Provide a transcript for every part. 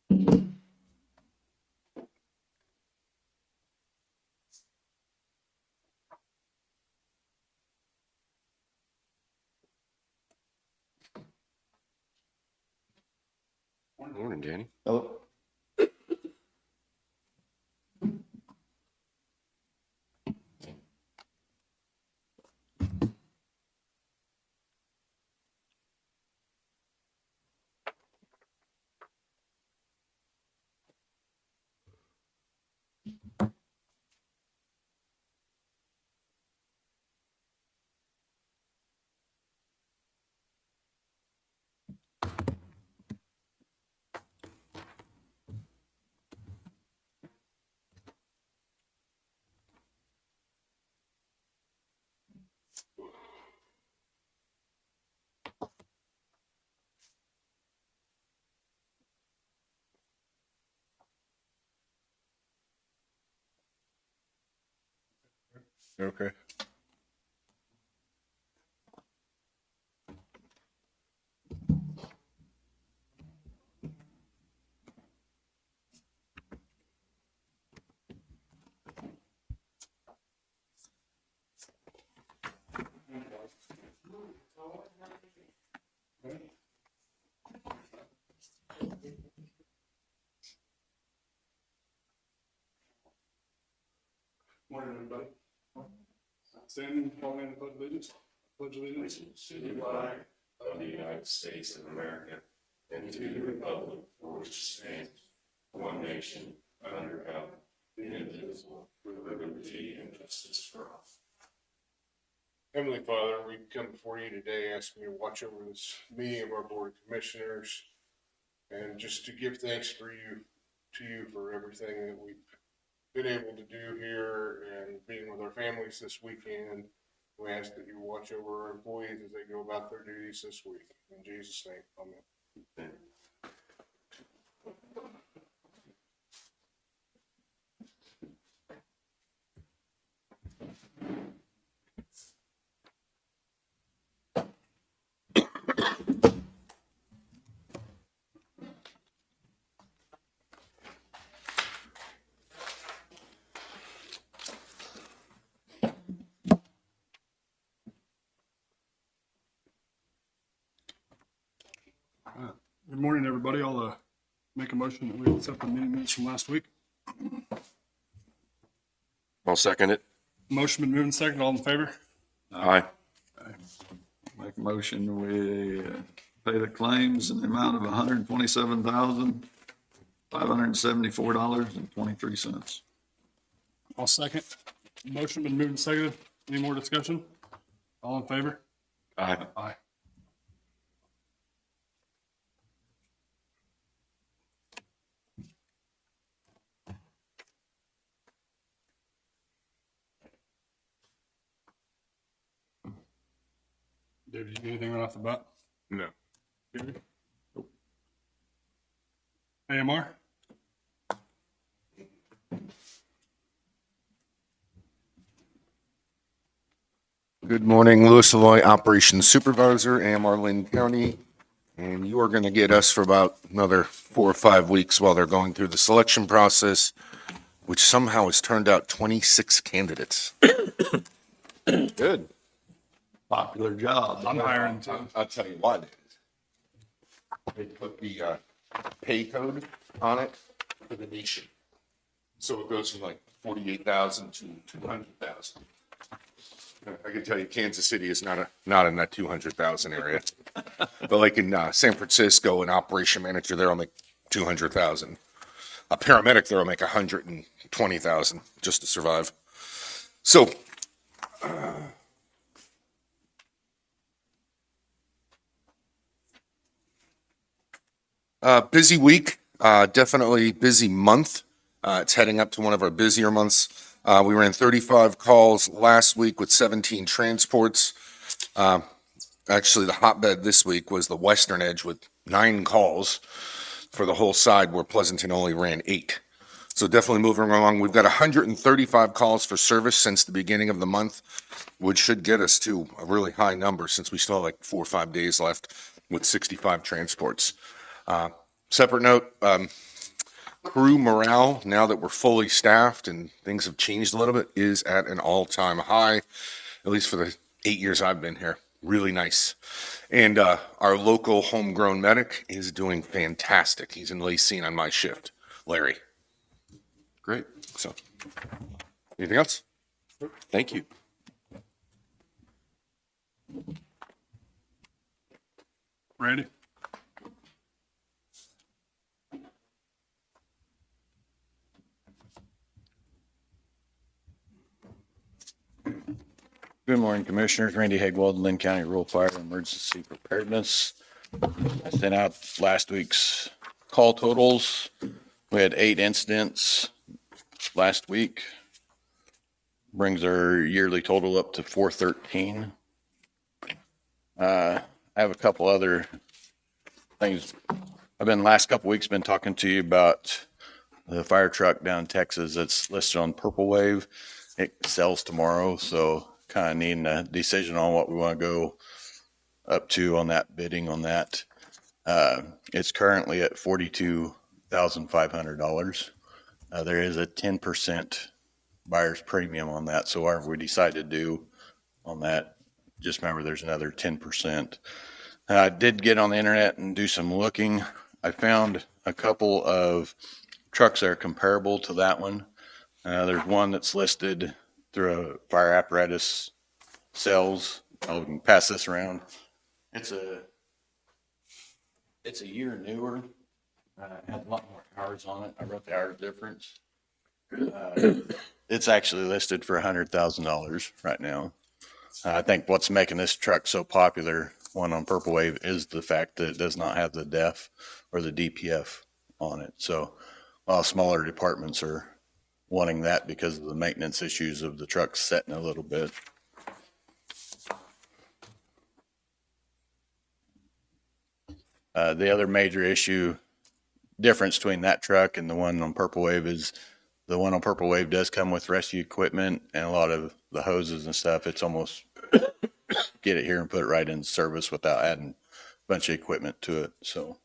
Morning, Danny. Hello. Okay. Morning, everybody. Stand and call me in the pledge of allegiance. Pledge allegiance To the flag of the United States of America and to the republic for which it stands, one nation, under God, indivisible, with liberty and justice for all. Heavenly Father, we come before you today asking you to watch over this meeting of our Board of Commissioners and just to give thanks to you for everything that we've been able to do here and being with our families this weekend. We ask that you watch over our employees as they go about their duties this week. In Jesus' name, amen. Good morning, everybody. I'll make a motion that we accept the meeting minutes from last week. I'll second it. Motion been moved and seconded. All in favor? Aye. Make a motion, we pay the claims in the amount of $127,574.23. I'll second. Motion been moved and seconded. Any more discussion? All in favor? Aye. Aye. Dave, did you get anything right off the bat? No. Gary? Nope. AMR? Good morning, Louis Savoy, Operations Supervisor, AMR Linn County. And you are going to get us for about another 4 or 5 weeks while they're going through the selection process, which somehow has turned out 26 candidates. Good. Popular job. I'm hiring too. I'll tell you why. They put the pay code on it for the nation. So it goes from like 48,000 to 200,000. I can tell you Kansas City is not in that 200,000 area. But like in San Francisco, an operation manager there will make 200,000. A paramedic there will make 120,000 just to survive. So busy week, definitely busy month. It's heading up to one of our busier months. We ran 35 calls last week with 17 transports. Actually, the hotbed this week was the Western Edge with 9 calls for the whole side, where Pleasanton only ran 8. So definitely moving along. We've got 135 calls for service since the beginning of the month, which should get us to a really high number since we still have like 4 or 5 days left with 65 transports. Separate note, crew morale, now that we're fully staffed and things have changed a little bit, is at an all-time high, at least for the 8 years I've been here. Really nice. And our local homegrown medic is doing fantastic. He's in Lacine on my shift, Larry. Great. So, anything else? Thank you. Randy? Good morning, Commissioners. Randy Hagwald, Linn County Rural Fire and Emergency Preparedness. I sent out last week's call totals. We had 8 incidents last week. Brings our yearly total up to 413. I have a couple other things. Last couple weeks, been talking to you about the fire truck down in Texas that's listed on Purple Wave. It sells tomorrow, so kind of needing a decision on what we want to go up to on that bidding on that. It's currently at $42,500. There is a 10% buyer's premium on that. So whatever we decide to do on that, just remember there's another 10%. I did get on the internet and do some looking. I found a couple of trucks that are comparable to that one. There's one that's listed through a fire apparatus sales. I'll pass this around. It's a year newer. It has a lot more hours on it. I wrote the hours difference. It's actually listed for $100,000 right now. I think what's making this truck so popular, one on Purple Wave, is the fact that it does not have the DEF or the DPF on it. So a lot of smaller departments are wanting that because of the maintenance issues of the truck setting a little bit. The other major difference between that truck and the one on Purple Wave is the one on Purple Wave does come with rescue equipment and a lot of the hoses and stuff. It's almost get it here and put it right in service without adding a bunch of equipment to it. So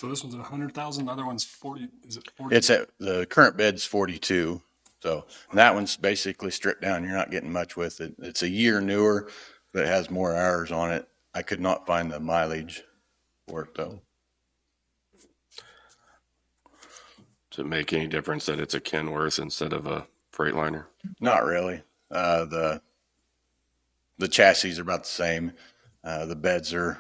This one's 100,000, the other one's 40, is it 40? it's at the current bid's 42. So that one's basically stripped down. You're not getting much with it. It's a year newer, but it has more hours on it. I could not find the mileage for it though. Does it make any difference that it's a Kenworth instead of a Freightliner? Not really. The chassis are about the same. The beds are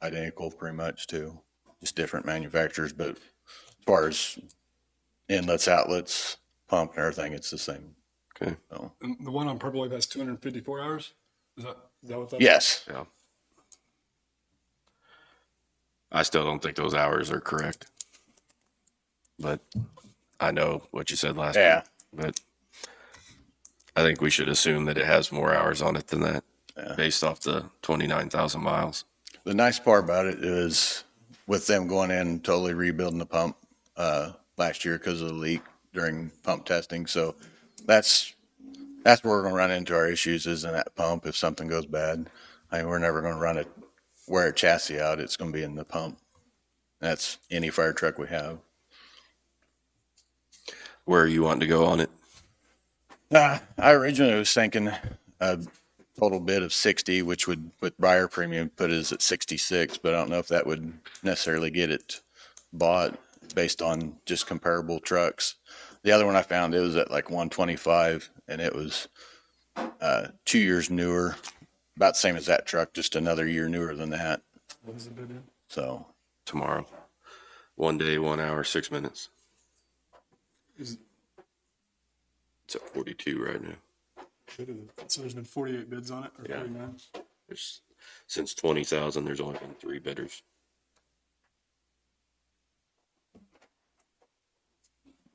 identical pretty much too. Just different manufacturers, but as far as inlets, outlets, pump and everything, it's the same. Okay. So, And the one on Purple Wave has 254 hours? Is that what that? yes. Yeah. I still don't think those hours are correct. But I know what you said last Yeah. week. But I think we should assume that it has more hours on it than that, based off the 29,000 miles. The nice part about it is with them going in and totally rebuilding the pump last year because of the leak during pump testing. So that's where we're going to run into our issues is in that pump if something goes bad. I mean, we're never going to wear a chassis out. It's going to be in the pump. That's any fire truck we have. Where are you wanting to go on it? I originally was thinking a total bid of 60, which would, with buyer premium, put us at 66, but I don't know if that would necessarily get it bought based on just comparable trucks. The other one I found, it was at like 125, and it was 2 years newer, about the same as that truck, just another year newer than that. What is the bid in? So Tomorrow. 1 day, 1 hour, 6 minutes. Is, It's at 42 right now. so there's been 48 bids on it, or Yeah. 49? Since 20,000, there's only been 3 bidders.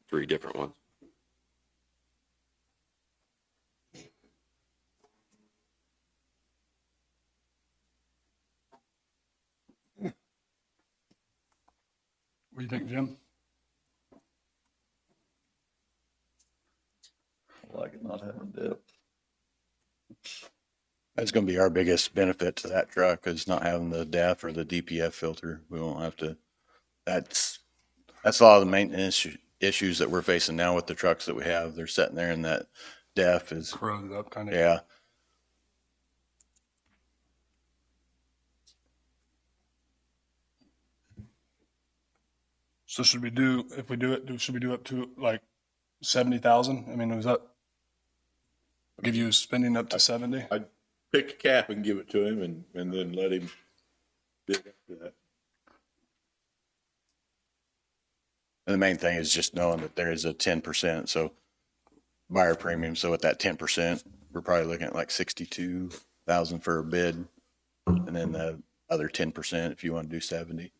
3 different ones. What do you think, Jim? I like it not having depth. That's going to be our biggest benefit to that truck is not having the DEF or the DPF filter. We won't have to, that's a lot of the maintenance issues that we're facing now with the trucks that we have. They're sitting there and that DEF is, Corroded up kind of. yeah. So should we do, if we do it, should we do up to like 70,000? I mean, was that give you spending up to 70? I'd pick a cap and give it to him and then let him bid up to that. And the main thing is just knowing that there is a 10%. So buyer premium. So with that 10%, we're probably looking at like 62,000 for a bid. And then the other 10% if you want to do 70.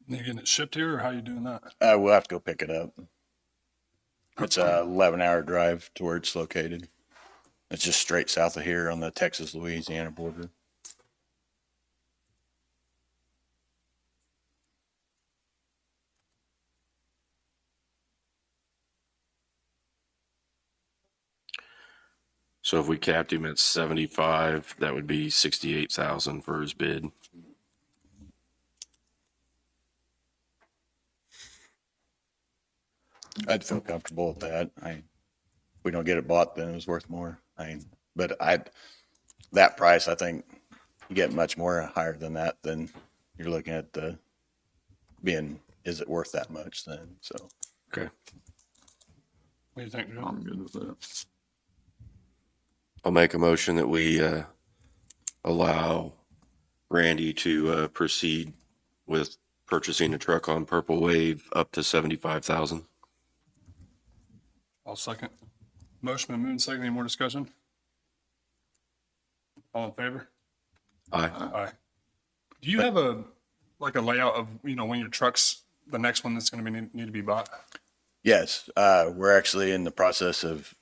You getting it shipped here, or how you doing that? We'll have to go pick it up. It's a 11-hour drive to where it's located. It's just straight south of here on the Texas-Louisiana border. So if we capped him at 75, that would be 68,000 for his bid. I'd feel comfortable with that. If we don't get it bought, then it's worth more. That price, I think you get much more higher than that, then you're looking at is it worth that much then? So. Okay. What do you think, Joe? I'm good with that. I'll make a motion that we allow Randy to proceed with purchasing a truck on Purple Wave up to 75,000. I'll second. Motion been moved and seconded. Any more discussion? All in favor? Aye. Aye. Do you have a layout of, when your truck's the next one that's going to need to be bought? Yes, we're actually in the process of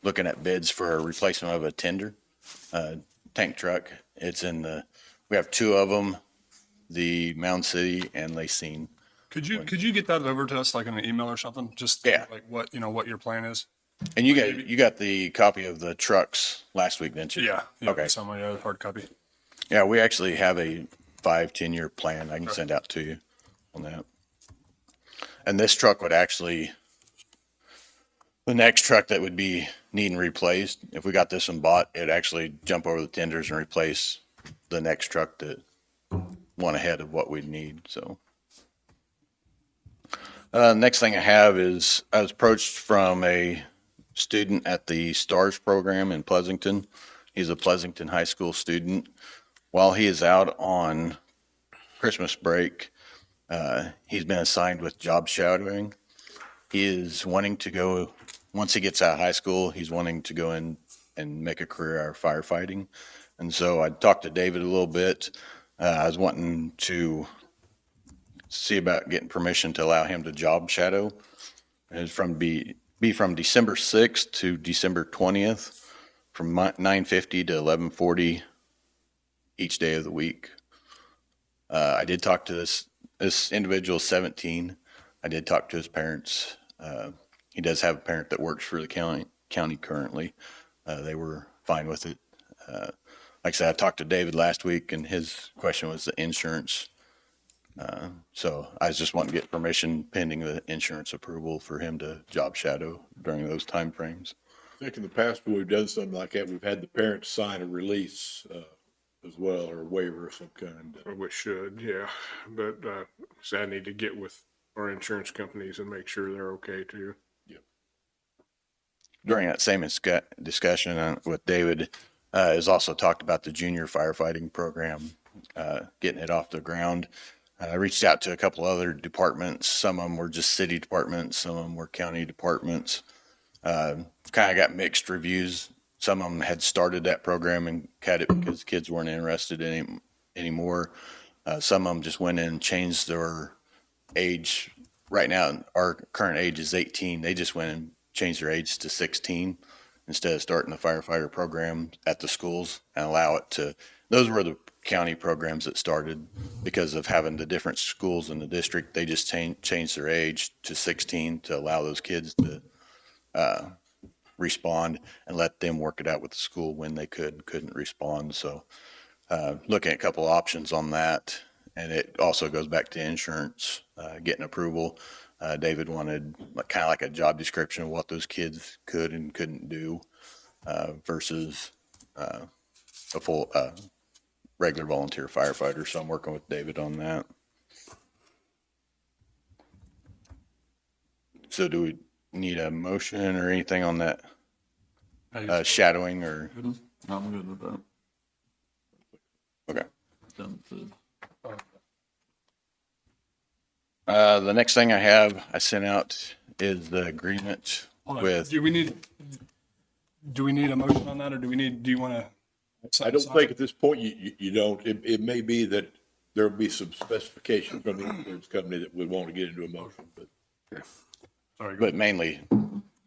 looking at bids for a replacement of a tender tank truck. We have two of them, the Mound City and Lacine. Could you get that over to us like in an email or something? Just Yeah. like what your plan is? And you got the copy of the trucks last week, didn't you? Yeah. Okay. It's on my hard copy. Yeah, we actually have a 5-10 year plan I can send out to you on that. And this truck would actually, the next truck that would be needing replaced, if we got this one bought, it'd actually jump over the tenders and replace the next truck that one ahead of what we'd need, so. Next thing I have is I was approached from a student at the STARS program in Pleasanton. He's a Pleasanton High School student. While he is out on Christmas break, he's been assigned with job shadowing. He is wanting to go, once he gets out of high school, he's wanting to go in and make a career out of firefighting. And so I talked to David a little bit. I was wanting to see about getting permission to allow him to job shadow. It's from December 6th to December 20th, from 9:50 to 11:40 each day of the week. I did talk to this individual, 17. I did talk to his parents. He does have a parent that works for the county currently. They were fine with it. Like I said, I talked to David last week, and his question was the insurance. So I was just wanting to get permission pending the insurance approval for him to job shadow during those timeframes. I think in the past, when we've done something like that, we've had the parents sign a release as well, or a waiver of some kind. Well, we should, yeah, but, so I need to get with our insurance companies and make sure they're okay too. During that same discussion with David, is also talked about the junior firefighting program, getting it off the ground. I reached out to a couple other departments. Some of them were just city departments. Some of them were county departments. Kind of got mixed reviews. Some of them had started that program and cut it because kids weren't interested in it anymore. Some of them just went in and changed their age. Right now, our current age is 18. They just went and changed their age to 16 instead of starting the firefighter program at the schools and allow it to. Those were the county programs that started because of having the different schools in the district. They just changed their age to 16 to allow those kids to respond and let them work it out with the school when they couldn't respond. So looking at a couple options on that. And it also goes back to insurance, getting approval. David wanted kind of like a job description of what those kids could and couldn't do versus a full regular volunteer firefighter. So I'm working with David on that. So do we need a motion or anything on that shadowing or? I'm good with that. Okay. Done with The next thing I have, I sent out is the agreement Hold on. with, Do we need a motion on that, or do you want to? I don't think at this point you don't. It may be that there'll be some specifications from the insurance company that would want to get into a motion, but Sorry, go but mainly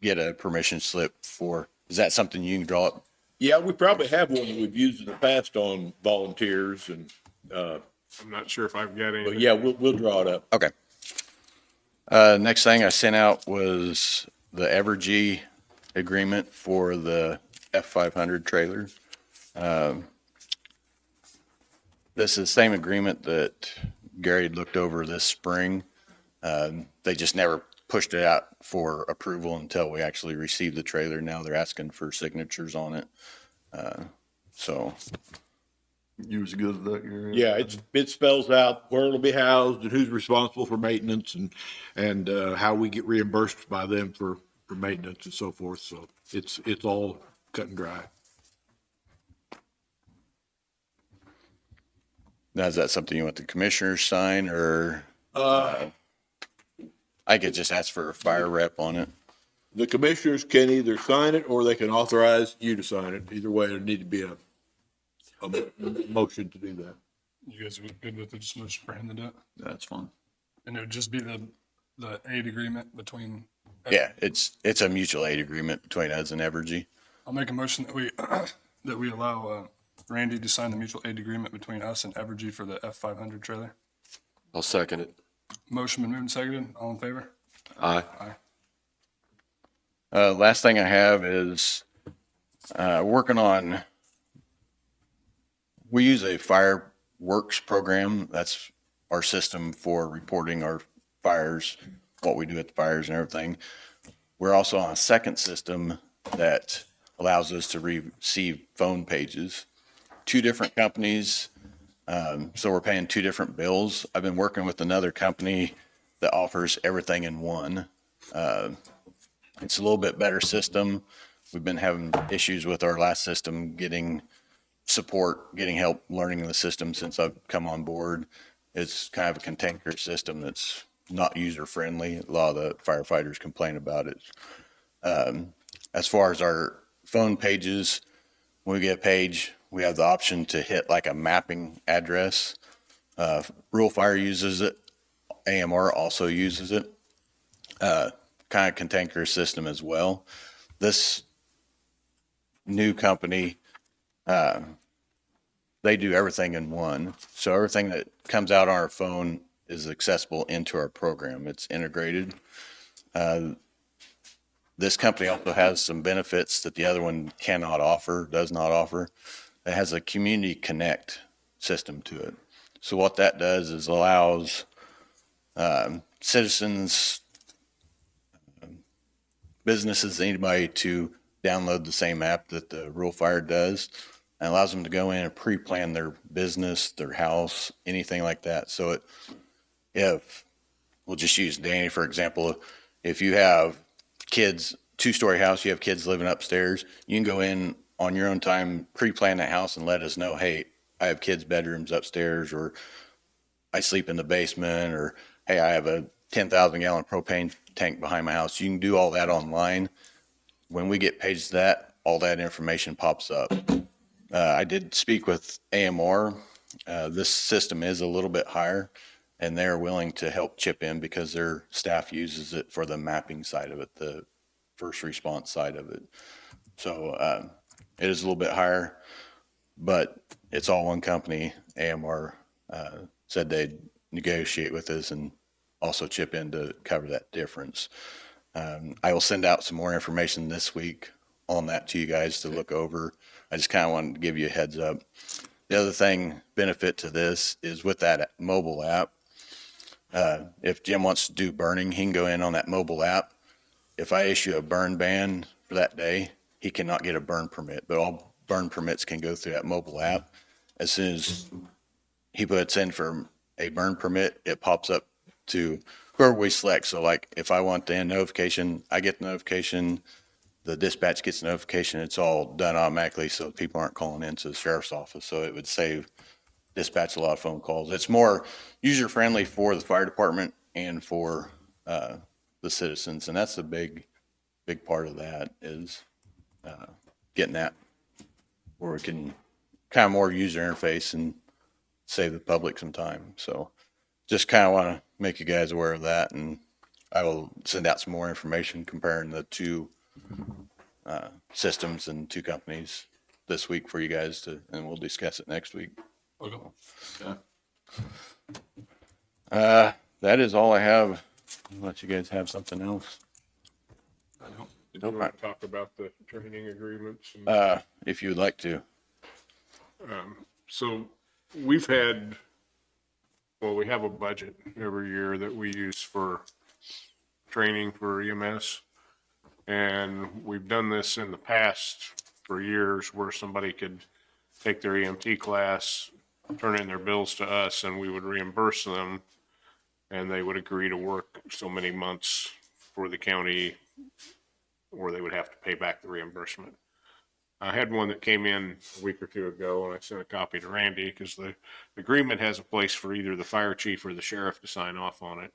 get a permission slip for, is that something you can draw up? yeah, we probably have one that we've used in the past on volunteers and, I'm not sure if I've got but anything. yeah, we'll draw it up. Okay. Next thing I sent out was the Evergy agreement for the F500 trailer. This is the same agreement that Gary had looked over this spring. They just never pushed it out for approval until we actually received the trailer. Now they're asking for signatures on it. So You was good at that, Gary? Yeah, it spells out where it'll be housed and who's responsible for maintenance and how we get reimbursed by them for maintenance and so forth. So it's all cut and dry. now is that something you want the commissioners sign or I could just ask for a fire rep on it? The commissioners can either sign it or they can authorize you to sign it. Either way, there'd need to be a motion to do that. You guys are good with the just motion for him to do it? That's fine. And it would just be the aid agreement between, Yeah, it's a mutual aid agreement between us and Evergy. I'll make a motion that we, that we allow Randy to sign the mutual aid agreement between us and Evergy for the F500 trailer. I'll second it. Motion been moved and seconded. All in favor? Aye. Last thing I have is working on, we use a fireworks program. That's our system for reporting our fires, what we do at the fires and everything. We're also on a second system that allows us to receive phone pages. Two different companies, so we're paying two different bills. I've been working with another company that offers everything in one. It's a little bit better system. We've been having issues with our last system getting support, getting help learning the system since I've come on board. It's kind of a cantankerous system that's not user friendly. A lot of the firefighters complain about it. As far as our phone pages, when we get a page, we have the option to hit like a mapping address. Rural Fire uses it. AMR also uses it. Kind of cantankerous system as well. This new company, they do everything in one. So everything that comes out on our phone is accessible into our program. It's integrated. This company also has some benefits that the other one cannot offer, does not offer. It has a community connect system to it. So what that does is allows citizens, businesses, anybody to download the same app that the Rural Fire does, and allows them to go in and pre-plan their business, their house, anything like that. So if we'll just use Danny for example, if you have kids, 2-story house, you have kids living upstairs, you can go in on your own time, pre-plan that house and let us know, hey, I have kids' bedrooms upstairs, or I sleep in the basement, or hey, I have a 10,000-gallon propane tank behind my house. You can do all that online. When we get paged that, all that information pops up. I did speak with AMR. This system is a little bit higher, and they're willing to help chip in because their staff uses it for the mapping side of it, the first response side of it. So it is a little bit higher, but it's all one company. AMR said they'd negotiate with us and also chip in to cover that difference. I will send out some more information this week on that to you guys to look over. I just kind of wanted to give you a heads up. The other thing, benefit to this is with that mobile app, if Jim wants to do burning, he can go in on that mobile app. If I issue a burn ban for that day, he cannot get a burn permit, but all burn permits can go through that mobile app. As soon as he puts in for a burn permit, it pops up to whoever we select. So like if I want the notification, I get the notification, the dispatch gets the notification, it's all done automatically so people aren't calling into the sheriff's office. So it would save dispatch a lot of phone calls. It's more user-friendly for the fire department and for the citizens. And that's a big part of that is getting that where we can kind of more user interface and save the public some time. So just kind of want to make you guys aware of that. And I will send out some more information comparing the two systems and two companies this week for you guys and we'll discuss it next week. Okay. That is all I have. I'll let you guys have something else. Did you want to talk about the training agreements? And, If you would like to. so we've had, well, we have a budget every year that we use for training for EMS. And we've done this in the past for years where somebody could take their EMT class, turn in their bills to us, and we would reimburse them. And they would agree to work so many months for the county, or they would have to pay back the reimbursement. I had one that came in a week or two ago, and I sent a copy to Randy because the agreement has a place for either the fire chief or the sheriff to sign off on it.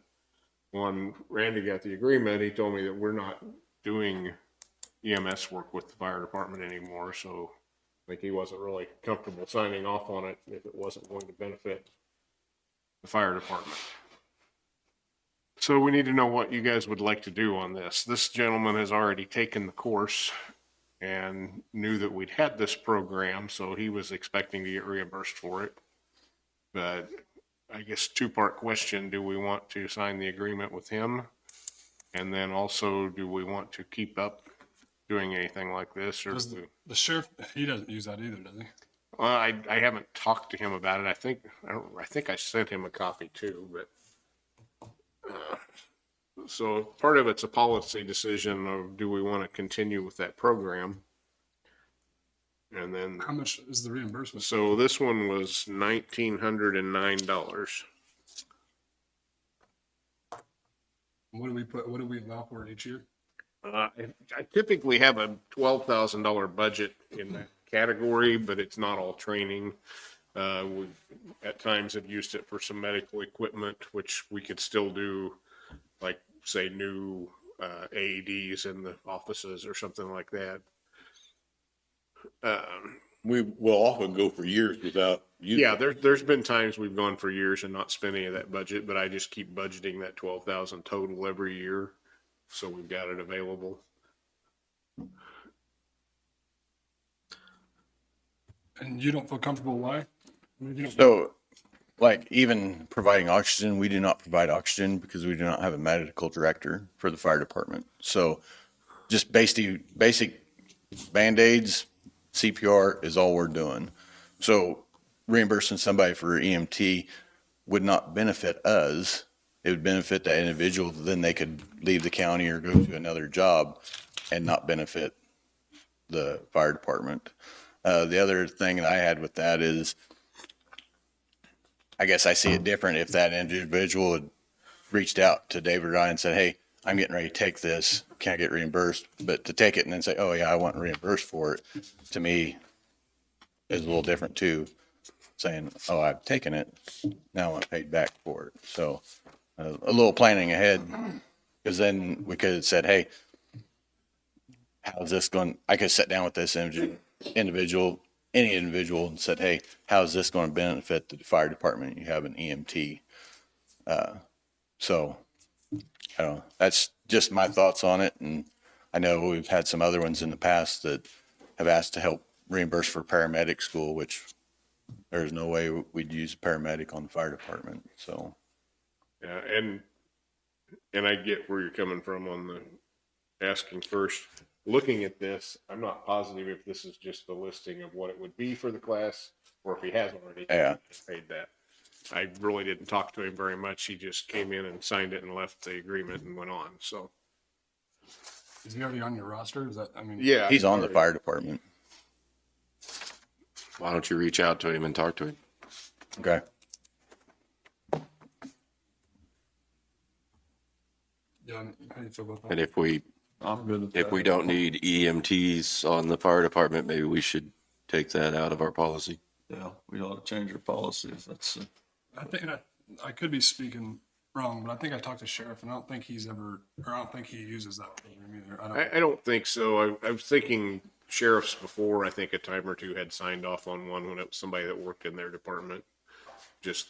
When Randy got the agreement, he told me that we're not doing EMS work with the fire department anymore, so I think he wasn't really comfortable signing off on it if it wasn't going to benefit the fire department. So we need to know what you guys would like to do on this. This gentleman has already taken the course and knew that we'd had this program, so he was expecting to get reimbursed for it. But I guess two-part question, do we want to sign the agreement with him? And then also, do we want to keep up doing anything like this? Or Does the sheriff, he doesn't use that either, does he? well, I haven't talked to him about it. I think I sent him a copy too, but so part of it's a policy decision of do we want to continue with that program? And then, How much is the reimbursement? so this one was $1,909. What do we allow for it each year? I typically have a $12,000 budget in that category, but it's not all training. We at times have used it for some medical equipment, which we could still do, like say new AEDs in the offices or something like that. We will often go for years without using. Yeah, there's been times we've gone for years and not spent any of that budget, but I just keep budgeting that 12,000 total every year, so we've got it available. And you don't feel comfortable why? I mean, you don't- So like even providing oxygen, we do not provide oxygen because we do not have a medical director for the fire department. So just basic Band-Aids, CPR is all we're doing. So reimbursing somebody for EMT would not benefit us. It would benefit that individual. Then they could leave the county or go to another job and not benefit the fire department. The other thing that I had with that is, I guess I see it different if that individual had reached out to David or I and said, hey, I'm getting ready to take this, can I get reimbursed? But to take it and then say, oh yeah, I want reimbursed for it, to me is a little different too. Saying, oh, I've taken it, now I want paid back for it. So a little planning ahead, because then we could have said, hey, how's this going? I could have sat down with this individual, any individual, and said, hey, how's this going to benefit the fire department? You have an EMT. So I don't know. That's just my thoughts on it. And I know we've had some other ones in the past that have asked to help reimburse for paramedic school, which there's no way we'd use a paramedic on the fire department. So. Yeah, and I get where you're coming from on the asking first. looking at this, I'm not positive if this is just the listing of what it would be for the class or if he has already Yeah. paid that. I really didn't talk to him very much. He just came in and signed it and left the agreement and went on. So, Is he already on your roster? Is that, I mean? yeah. He's on the already- fire department. Why don't you reach out to him and talk to him? Okay. Yeah, how do you feel about that? And if we I'm good with If that. we don't need EMTs on the fire department, maybe we should take that out of our policy. Yeah, we ought to change our policy if that's, I think I could be speaking wrong, but I think I talked to sheriff and I don't think he's ever, or I don't think he uses that program either. I don't think so. I was thinking sheriffs before. I think a time or two had signed off on one when it was somebody that worked in their department. Just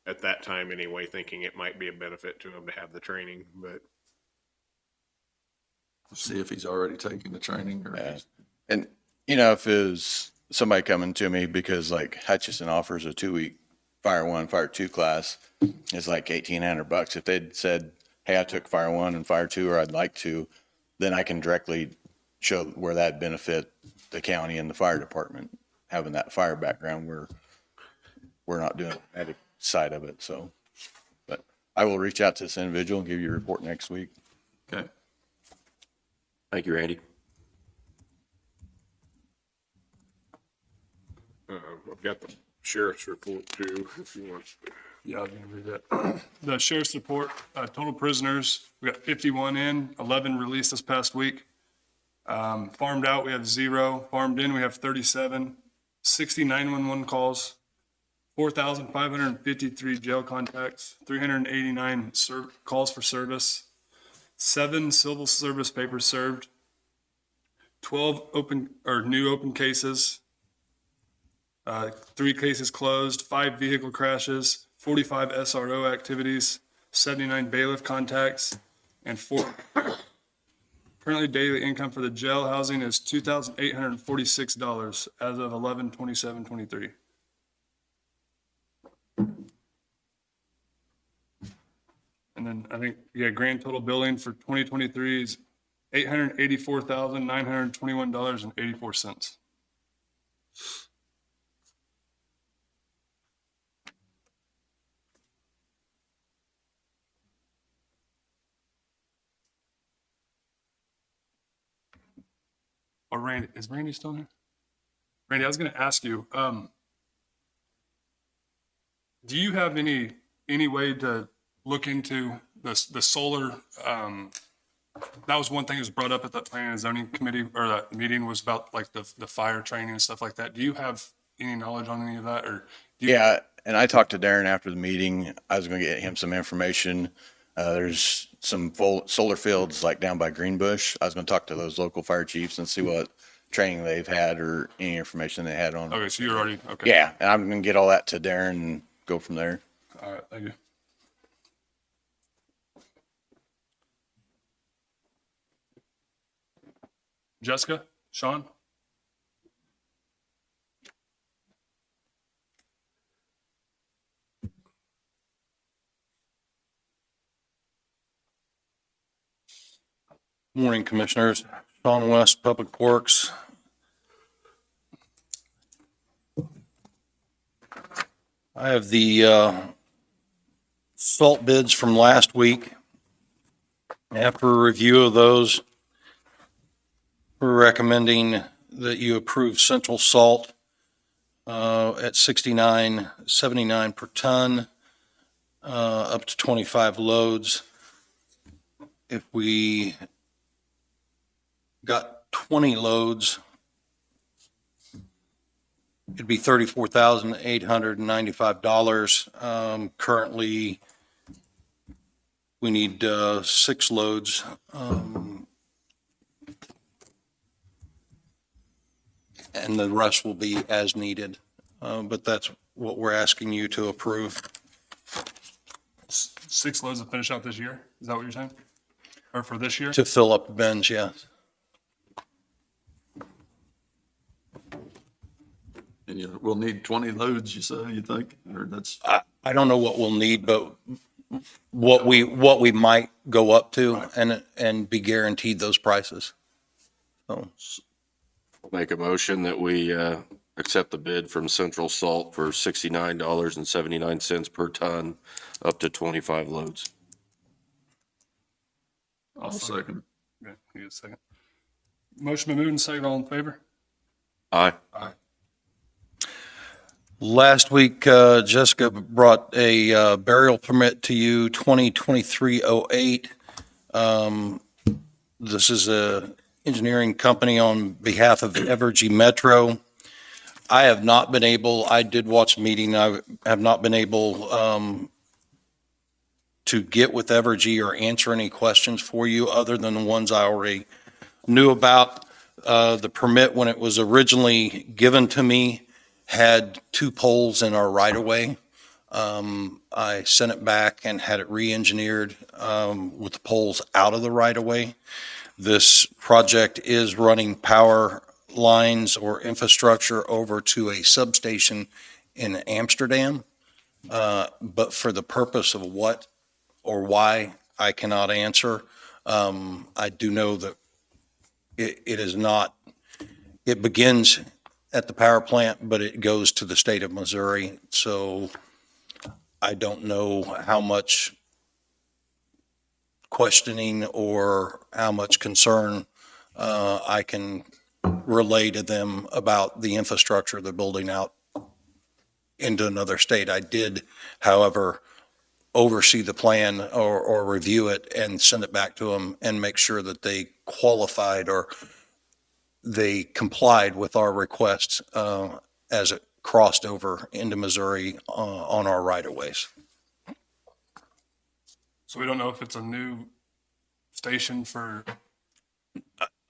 at that time anyway, thinking it might be a benefit to him to have the training, but see if he's already taking the training or. Yeah. And, you know, if it was somebody coming to me because like Hutchison offers a 2-week Fire 1, Fire 2 class, it's like $1,800. If they'd said, hey, I took Fire 1 and Fire 2, or I'd like to, then I can directly show where that benefit the county and the fire department, having that fire background where we're not doing the medic side of it. So, but I will reach out to this individual and give you a report next week. Okay. Thank you, Randy. I've got the sheriff's report too, if you want. Yeah, I was gonna read that. The sheriff's report, total prisoners, we got 51 in, 11 released this past week. Farmed out, we have 0. Farmed in, we have 37. 60 911 calls, 4,553 jail contacts, 389 calls for service, 7 civil service papers served, 12 open or new open cases, 3 cases closed, 5 vehicle crashes, 45 SRO activities, 79 bailiff contacts, and 4. Currently, daily income for the jail housing is $2,846 as of 11/27/23. And then I think, yeah, grand total billing for 2023 is $884,921.84. Oh, Randy, is Randy still here? Randy, I was going to ask you, do you have any way to look into the solar? That was one thing that was brought up at the planning and zoning committee or that meeting was about like the fire training and stuff like that. Do you have any knowledge on any of that, or do you? Yeah, and I talked to Darren after the meeting. I was going to get him some information. There's some solar fields like down by Greenbush. I was going to talk to those local fire chiefs and see what training they've had or any information they had on. Okay, so you're already okay. Yeah, and I'm going to get all that to Darren and go from there. All right, thank you. Jessica, Sean? Morning, Commissioners. Sean West, Public Works. I have the salt bids from last week. After a review of those, we're recommending that you approve Central Salt at $69.79 per ton, up to 25 loads. If we got 20 loads, it'd be $34,895. Currently, we need 6 loads. And the rest will be as needed. But that's what we're asking you to approve. 6 loads to finish out this year? Is that what you're saying? Or for this year? To fill up the bins, yeah. And we'll need 20 loads, you say, you think? Or that's, I don't know what we'll need, but what we might go up to and be guaranteed those prices. Oh, Make a motion that we accept the bid from Central Salt for $69.79 per ton, up to 25 loads. I'll second. Okay, give me a second. Motion been moved and second, all in favor? Aye. last week, Jessica brought a burial permit to you, 2023-08. This is a engineering company on behalf of Evergy Metro. I have not been able, I did watch a meeting, I have not been able to get with Evergy or answer any questions for you other than the ones I already knew about. The permit, when it was originally given to me, had 2 poles in our right-of-way. I sent it back and had it re-engineered with the poles out of the right-of-way. This project is running power lines or infrastructure over to a substation in Amsterdam. But for the purpose of what or why, I cannot answer. I do know that it is not, it begins at the power plant, but it goes to the state of Missouri. So I don't know how much questioning or how much concern I can relay to them about the infrastructure they're building out into another state. I did, however, oversee the plan or review it and send it back to them and make sure that they qualified or they complied with our requests as it crossed over into Missouri on our right-of-ways. So we don't know if it's a new station for,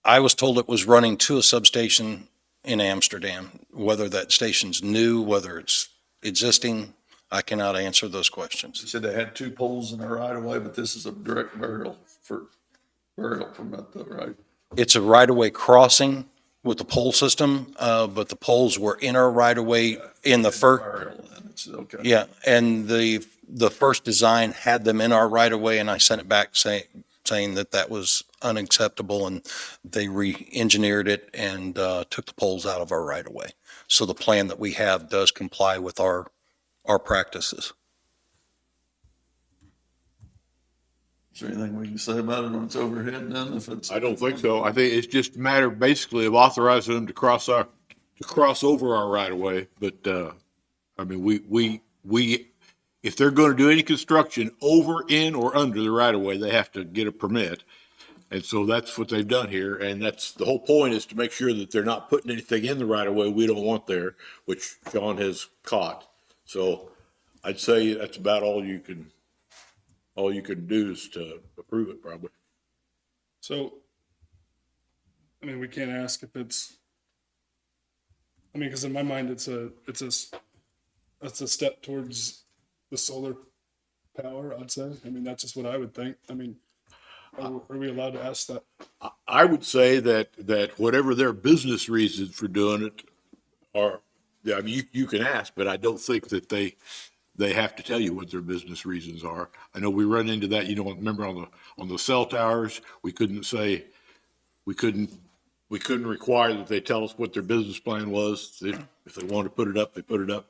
I was told it was running to a substation in Amsterdam. Whether that station's new, whether it's existing, I cannot answer those questions. She said they had 2 poles in the right of way, but this is a direct burial permit though, right? It's a right-of-way crossing with the pole system, but the poles were in our right-of-way in the first, Burial, and it's okay. yeah, and the first design had them in our right-of-way, and I sent it back saying that that was unacceptable, and they re-engineered it and took the poles out of our right-of-way. So the plan that we have does comply with our practices. Is there anything we can say about it on its overhead then, if it's? I don't think so. I think it's just a matter basically of authorizing them to cross over our right of way. But, I mean, we, if they're going to do any construction over, in, or under the right of way, they have to get a permit. And so that's what they've done here. And that's, the whole point is to make sure that they're not putting anything in the right of way we don't want there, which Sean has caught. So I'd say that's about all you can do is to approve it probably. so, I mean, we can't ask if it's, I mean, because in my mind, it's a step towards the solar power, I'd say. I mean, that's just what I would think. I mean, are we allowed to ask that? I would say that whatever their business reasons for doing it are, I mean, you can ask, but I don't think that they have to tell you what their business reasons are. I know we run into that, remember on the cell towers, we couldn't require that they tell us what their business plan was. If they wanted to put it up, they put it up.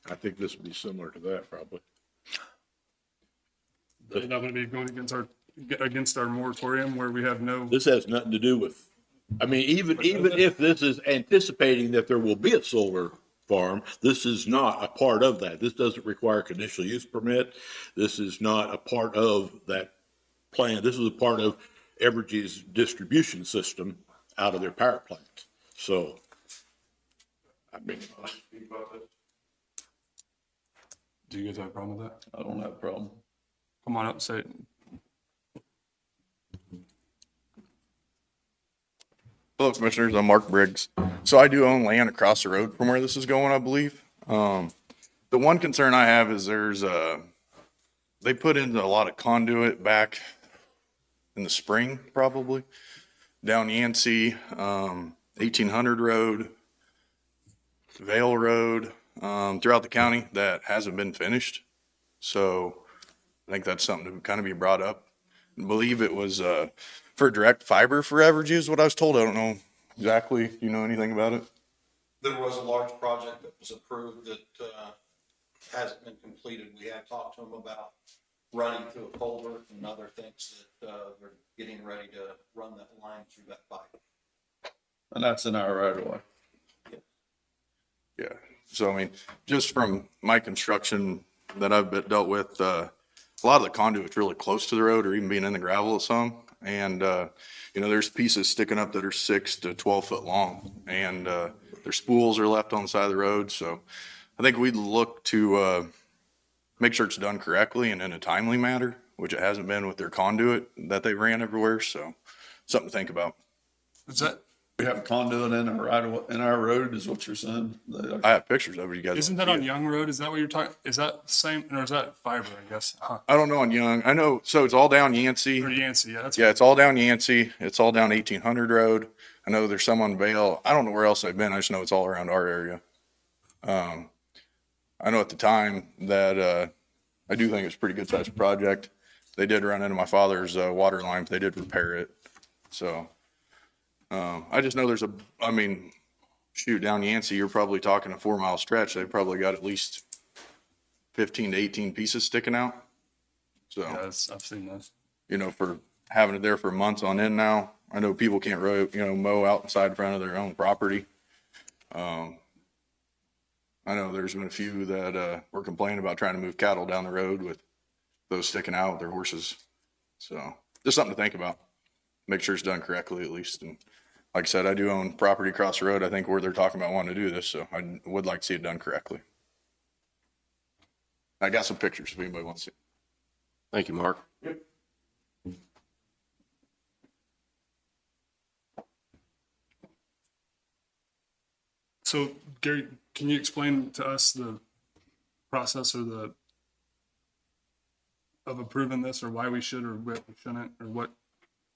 I think this would be similar to that probably. They're not going to be going against our moratorium where we have no, This has nothing to do with, I mean, even if this is anticipating that there will be a solar farm, this is not a part of that. This doesn't require a conditional use permit. This is not a part of that plan. This is a part of Evergy's distribution system out of their power plant. So, I mean, do you guys have a problem with that? I don't have a problem. Come on up and say it. Hello, Commissioners. I'm Mark Briggs. So I do own land across the road from where this is going, I believe. The one concern I have is they put in a lot of conduit back in the spring, probably, down Yancey, 1800 Road, Vale Road, throughout the county that hasn't been finished. So I think that's something to kind of be brought up. I believe it was for direct fiber for Evergy is what I was told. I don't know exactly? Do you know anything about it? There was a large project that was approved that hasn't been completed. We have talked to them about running through a culvert and other things that they're getting ready to run that line through that pipe. And that's in our right of way. Yeah. So, I mean, just from my construction that I've dealt with, a lot of the conduit's really close to the road or even being in the gravel some. And, you know, there's pieces sticking up that are 6 to 12 foot long and, their spools are left on the side of the road. So I think we'd look to, make sure it's done correctly and in a timely manner, which it hasn't been with their conduit that they ran everywhere. So something to think about. Is that, We have conduit in our right of way, in our road is what you're saying? I have pictures of it. You guys. isn't that on Young Road? Is that what you're talking, is that the same, or is that fiber, I guess? Huh. I don't know on Young. I know. So it's all down Yancey. Or Yancey, yeah, that's. Yeah, it's all down Yancey. It's all down 1800 Road. I know there's some on Vale. I don't know where else they've been. I just know it's all around our area. I know at the time that I do think it's a pretty good sized project. They did run into my father's water line, but they did repair it. So I just know I mean, shoot, down Yancey, you're probably talking a 4 mile stretch. They've probably got at least 15 to 18 pieces sticking out. So. Yeah, I've seen those. You know, for having it there for months on end now. I know people can't really, you know, mow out inside in front of their own property. I know there's been a few that were complaining about trying to move cattle down the road with those sticking out with their horses. So just something to think about. Make sure it's done correctly at least. And like I said, I do own property across the road, I think, where they're talking about wanting to do this. So I would like to see it done correctly. I got some pictures if anybody wants to see. Thank you, Mark. So Gary, can you explain to us the process of approving this, or why we should or what we shouldn't, or what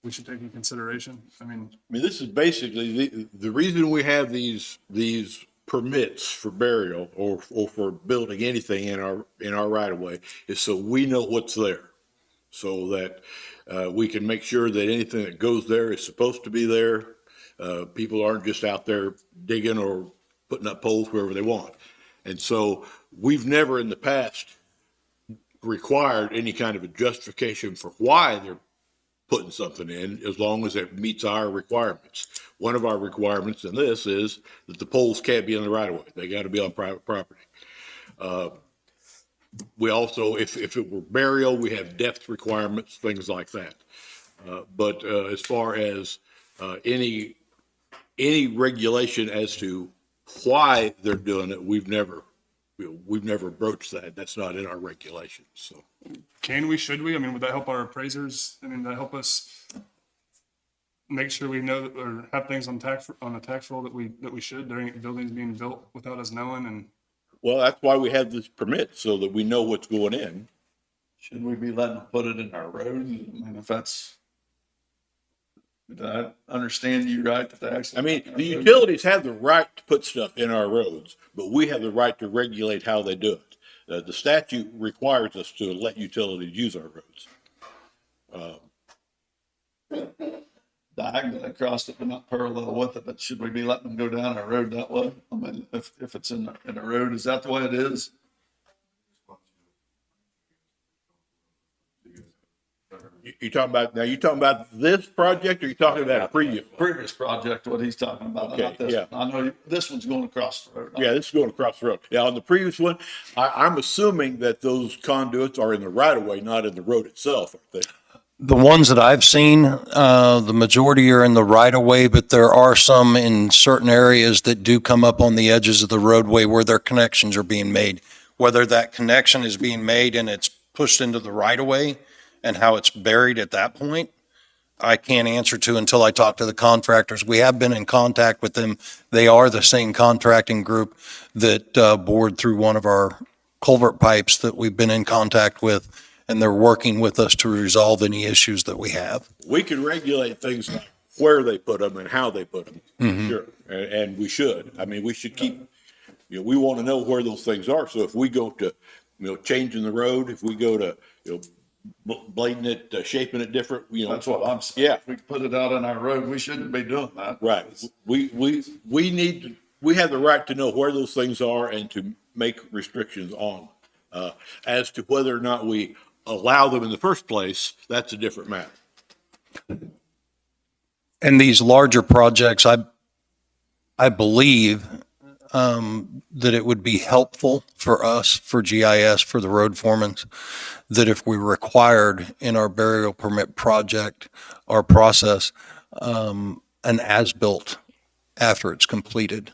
we should take in consideration? I mean, This is basically, the reason we have these permits for burial or for building anything in our right of way is so we know what's there. So that, we can make sure that anything that goes there is supposed to be there. People aren't just out there digging or putting up poles wherever they want. And so we've never in the past required any kind of a justification for why they're putting something in, as long as it meets our requirements. One of our requirements in this is that the poles can't be in the right of way. They got to be on private property. We also, if it were burial, we have depth requirements, things like that. But as far as any regulation as to why they're doing it, we've never broached that. That's not in our regulations, so. should we? I mean, would that help our appraisers? I mean, that help us make sure we know or have things on the tax roll that we should during buildings being built without us knowing? And Well, that's why we have this permit, so that we know what's going in. Should we be letting them put it in our road? I mean, if that's, did I understand you right that they actually? I mean, the utilities have the right to put stuff in our roads, but we have the right to regulate how they do it. The statute requires us to let utilities use our roads. Diagonally across it, but not parallel with it, but should we be letting them go down our road that way? I mean, if it's in a road, is that the way it is? You talking about this project, or you talking about a previous? Previous project, what he's talking about, not Okay, this. yeah. I know this one's going across the road. Yeah, this is going across the road. Yeah, on the previous one, I'm assuming that those conduits are in the right of way, not in the road itself, aren't they? The ones that I've seen, the majority are in the right of way, but there are some in certain areas that do come up on the edges of the roadway where their connections are being made. Whether that connection is being made and it's pushed into the right of way and how it's buried at that point, I can't answer to until I talk to the contractors. We have been in contact with them. They are the same contracting group that bored through one of our culvert pipes that we've been in contact with, and they're working with us to resolve any issues that we have. We can regulate things like where they put them and how they put them. Sure. And we should. I mean, we should keep, we want to know where those things are. So if we go to, changing the road, if we go to, blading it, shaping it different, you know. That's what I'm saying. Yeah. If we put it out on our road, we shouldn't be doing that. Right. We have the right to know where those things are and to make restrictions on. As to whether or not we allow them in the first place, that's a different matter. And these larger projects, I believe that it would be helpful for us, for GIS, for the road foremans, that if we required in our burial permit project or process, an as-built after it's completed.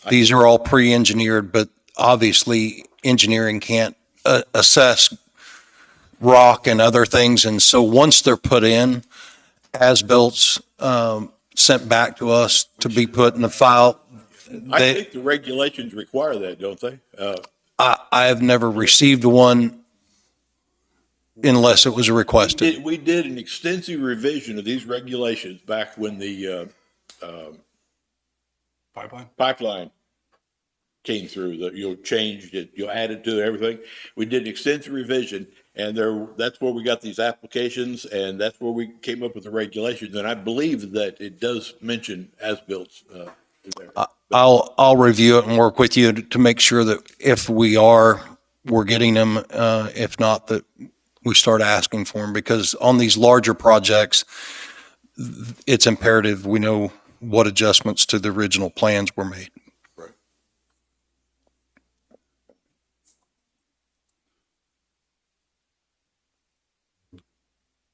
These are all pre-engineered, but obviously engineering can't assess rock and other things. And so once they're put in, as-builts sent back to us to be put in the file. I think the regulations require that, don't they? I have never received one unless it was requested. We did an extensive revision of these regulations back when the pipeline came through, that you changed it, you added to everything. We did an extensive revision, and that's where we got these applications, and that's where we came up with the regulations. And I believe that it does mention as-built in there. I'll review it and work with you to make sure that if we're getting them, if not, that we start asking for them, because on these larger projects, it's imperative we know what adjustments to the original plans were made. Right.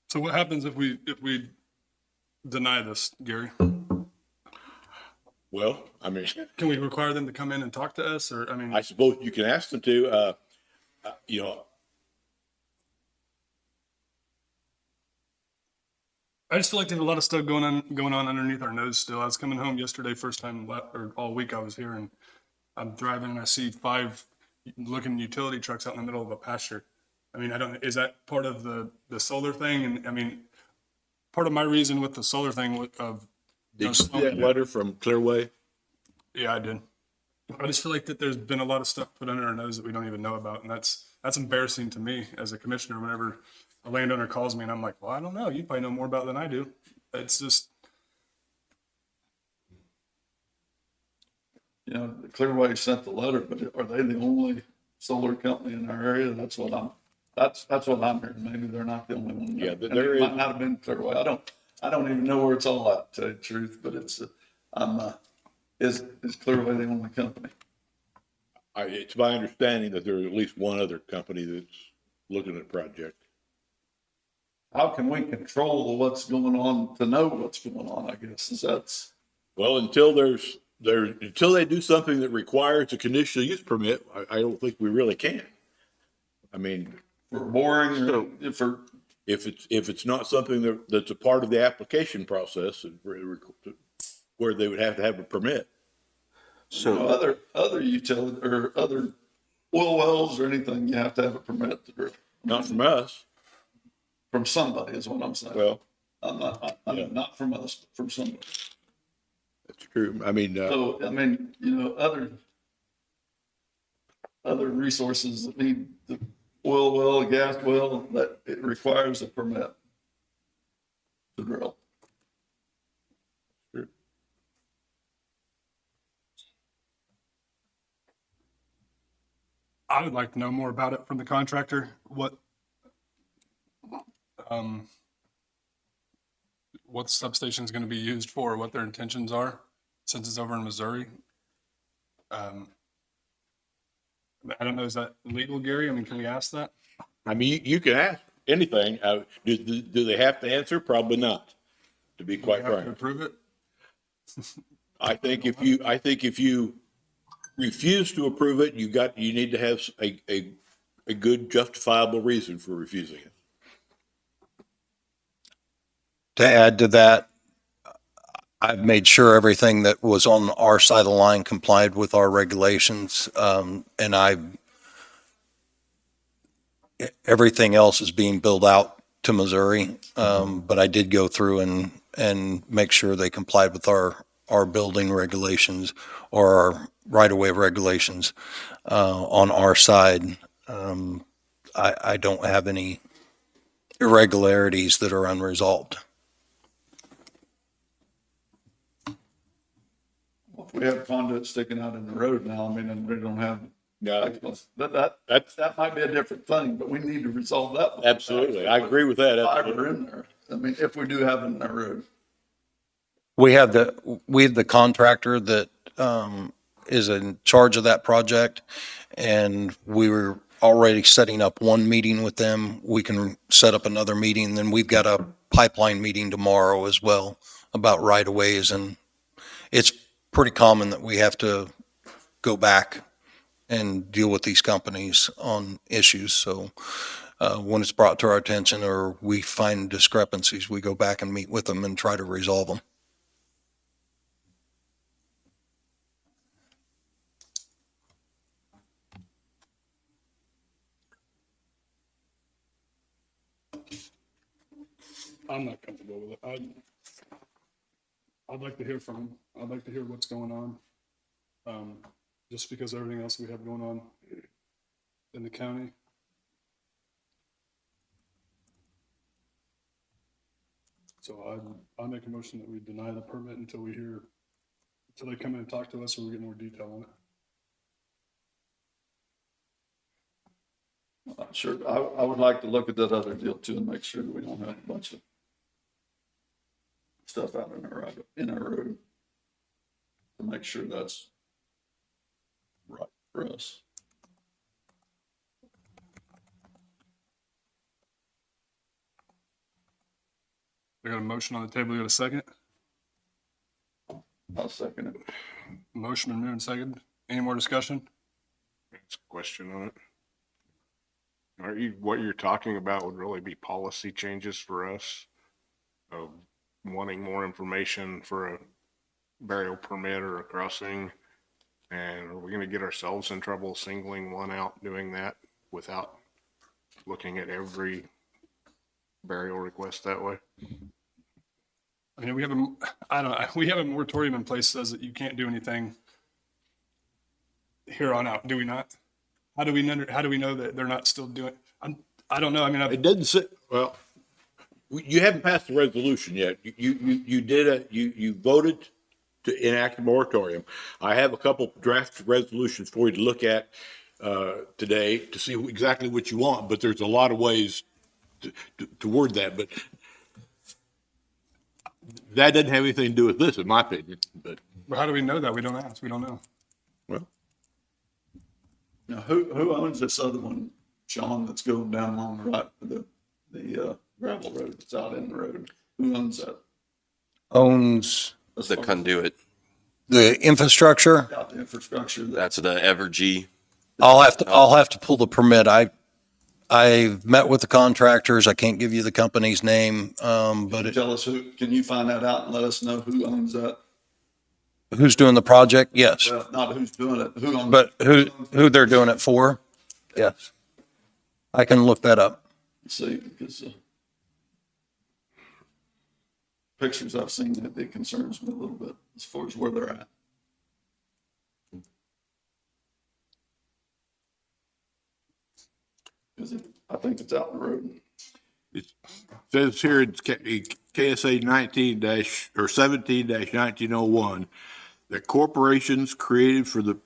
So what happens if we deny this, Gary? Well, I mean, Can we require them to come in and talk to us, or, I mean? I suppose you can ask them to, you know, I just feel like there's a lot of stuff going on underneath our nose still. I was coming home yesterday, first time, or all week I was here, and I'm driving and I see 5 looking utility trucks out in the middle of a pasture. I mean, is that part of the solar thing? And I mean, part of my reason with the solar thing of. did you see that letter from Clearway? Yeah, I did. I just feel like that there's been a lot of stuff put under our nose that we don't even know about. And that's embarrassing to me as a commissioner whenever a landowner calls me and I'm like, well, I don't know. You probably know more about it than I do. It's just. You know, Clearway sent the letter, but are they the only solar company in our area? That's what I'm hearing. Maybe they're not the only one. Yeah, but And there it is- might not have been Clearway. I don't even know where it's all at, to tell you the truth, but is Clearway the only company? It's my understanding that there's at least one other company that's looking at a project. How can we control what's going on to know what's going on, I guess, Well, until until they do something that requires a conditional use permit, I don't think we really can. I mean, for boring or for, if it's not something that's a part of the application process, where they would have to have a permit. other utility or other oil wells or anything, you have to have a permit to drill. Not from us. From somebody is what I'm saying. Well, I'm not from us, but from somebody. that's true. I mean, So, I mean, you know, other resources that need the oil well, a gas well, that it requires a permit to drill. I would like to know more about it from the contractor, what the substation is going to be used for, what their intentions are, since it's over in Missouri. I don't know, is that legal, Gary? I mean, can we ask that? I mean, you can ask anything. Do they have to answer? Probably not, to be quite Do we have to frank. approve it? I think if you refuse to approve it, you need to have a good justifiable reason for refusing it. To add to that, I've made sure everything that was on our side of the line complied with our regulations. And everything else is being billed out to Missouri. But I did go through and make sure they complied with our building regulations or our right-of-way regulations, on our side. I don't have any irregularities that are unresolved. If we have conduit sticking out in the road now, I mean, and we don't have, Yeah, that might be a different thing, but we need to resolve that. before absolutely. I agree with that. Fiber in there. I mean, if we do have it in the road. We have the contractor that is in charge of that project, and we were already setting up one meeting with them. We can set up another meeting, then we've got a pipeline meeting tomorrow as well about right-of-ways, and it's pretty common that we have to go back and deal with these companies on issues. So when it's brought to our attention or we find discrepancies, we go back and meet with them and try to resolve them. I'm not comfortable with it. I'd like to hear from him. I'd like to hear what's going on. Just because of everything else we have going on in the county. So I'll make a motion that we deny the permit until they come in and talk to us or we get more detail on it. Sure, I would like to look at that other deal too and make sure that we don't have a bunch of stuff out in our road. To make sure that's right for us. I got a motion on the table. You got a second? I'll second it. Motion been moved and second. Any more discussion? That's a question on it. What you're talking about would really be policy changes for us of wanting more information for a burial permit or a crossing. And are we going to get ourselves in trouble singling one out doing that without looking at every burial request that way? I mean, we have a moratorium in place that says that you can't do anything here on out, do we not? How do we know that they're not still doing? I don't know. I mean, It doesn't say, well, you haven't passed the resolution yet. You voted to enact a moratorium. I have a couple draft resolutions for you to look at today to see exactly what you want, but there's a lot of ways to word that, but that doesn't have anything to do with this, in my opinion, but. how do we know that? We don't ask. We don't know. Well, Now, who owns this other one, Sean, that's going down along the right, the gravel road that's out in the road? Who owns that? Owns As The far as conduit, the infrastructure. out the infrastructure that, that's the Evergy. I'll have to pull the permit. I've met with the contractors. I can't give you the company's name, but tell us can you find that out and let us know who owns that? who's doing the project? Yes. Well, not who's doing it, who owns. But who they're doing it for? Yes. I can look that up. See, because pictures I've seen, it concerns me a little bit as far as where they're at. Because I think it's out in the road. it says here in KSA 17-1901 that corporations created for the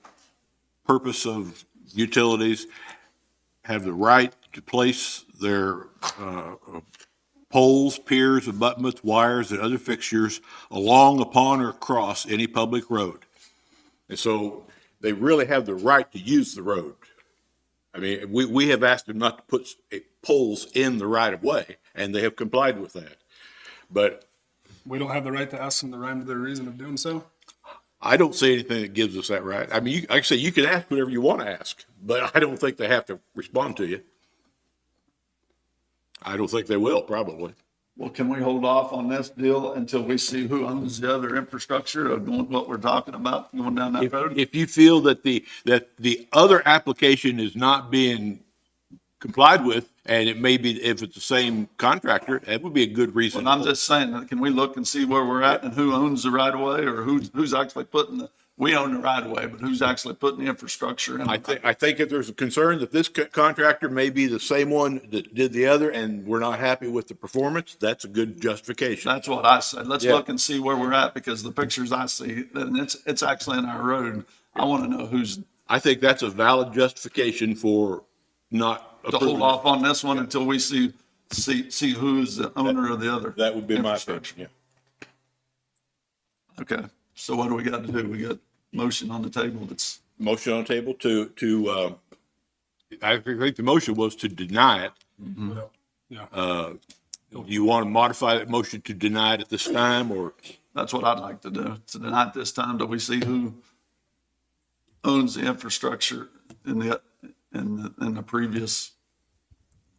purpose of utilities have the right to place their poles, piers, abutments, wires, and other fixtures along, upon, or across any public road. And so they really have the right to use the road. I mean, we have asked them not to put poles in the right of way, and they have complied with that. But We don't have the right to ask them the rhyme to their reason of doing so. I don't see anything that gives us that right. I mean, like I say, you can ask whatever you want to ask, but I don't think they have to respond to you. I don't think they will, probably. Well, can we hold off on this deal until we see who owns the other infrastructure of what we're talking about going down that road? If you feel that the other application is not being complied with, and it may be, if it's the same contractor, that would be a good reason. And I'm just saying, can we look and see where we're at and who owns the right of way or who's actually putting we own the right of way, but who's actually putting the infrastructure in? I think if there's a concern that this contractor may be the same one that did the other and we're not happy with the performance, that's a good justification. That's what I said. Let's Yeah. look and see where we're at, because the pictures I see, and it's actually in our road. I want to know who's I think that's a valid justification for not to hold approving. off on this one until we see who's the owner of the other. That would be my infrastructure. opinion, Okay, so what do we got to do? We got motion on the table that's, yeah. Motion on the table I think the motion was to deny it. Yeah. Do you want to modify that motion to deny it at this time, or? that's what I'd like to do. To deny it this time, till we see who owns the infrastructure in the previous,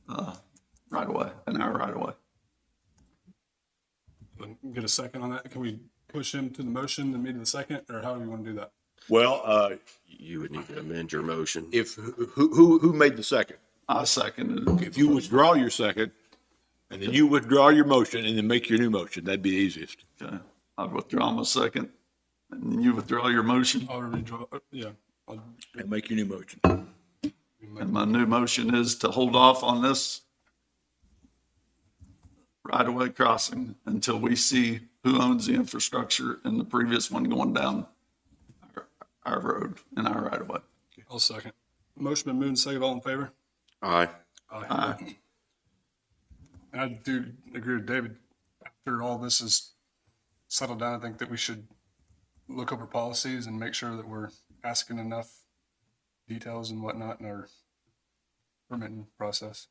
right of way, in our right of way. Get a second on that? Can we push him to the motion and me to the second, or how do you want to do that? Well, You would need to amend your motion. if, who made the second? I seconded it. If you withdraw your second, and then you withdraw your motion and then make your new motion, that'd be the easiest. Okay, I withdraw my second, and then you withdraw your motion. I'll redraw, yeah. And make your new motion. And my new motion is to hold off on this right-of-way crossing until we see who owns the infrastructure in the previous one going down our road in our right-of-way. I'll second. Motion been moved and seconded. All in favor? Aye. Aye. I do agree with David. After all this is settled down, I think that we should look over policies and make sure that we're asking enough details and whatnot in our permitting process.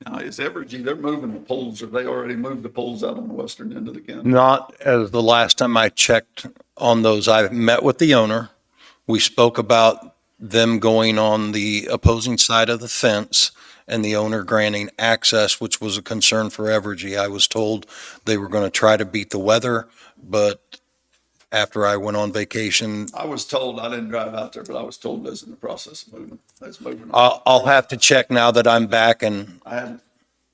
Now, is Evergy, they're moving the poles, or they already moved the poles out on the western end of the county? Not as the last time I checked on those. I met with the owner. We spoke about them going on the opposing side of the fence and the owner granting access, which was a concern for Evergy. I was told they were going to try to beat the weather, but after I went on vacation, I was told, I didn't drive out there, but I was told that's in the process of moving. That's moving. I'll have to check now that I'm back, and I had an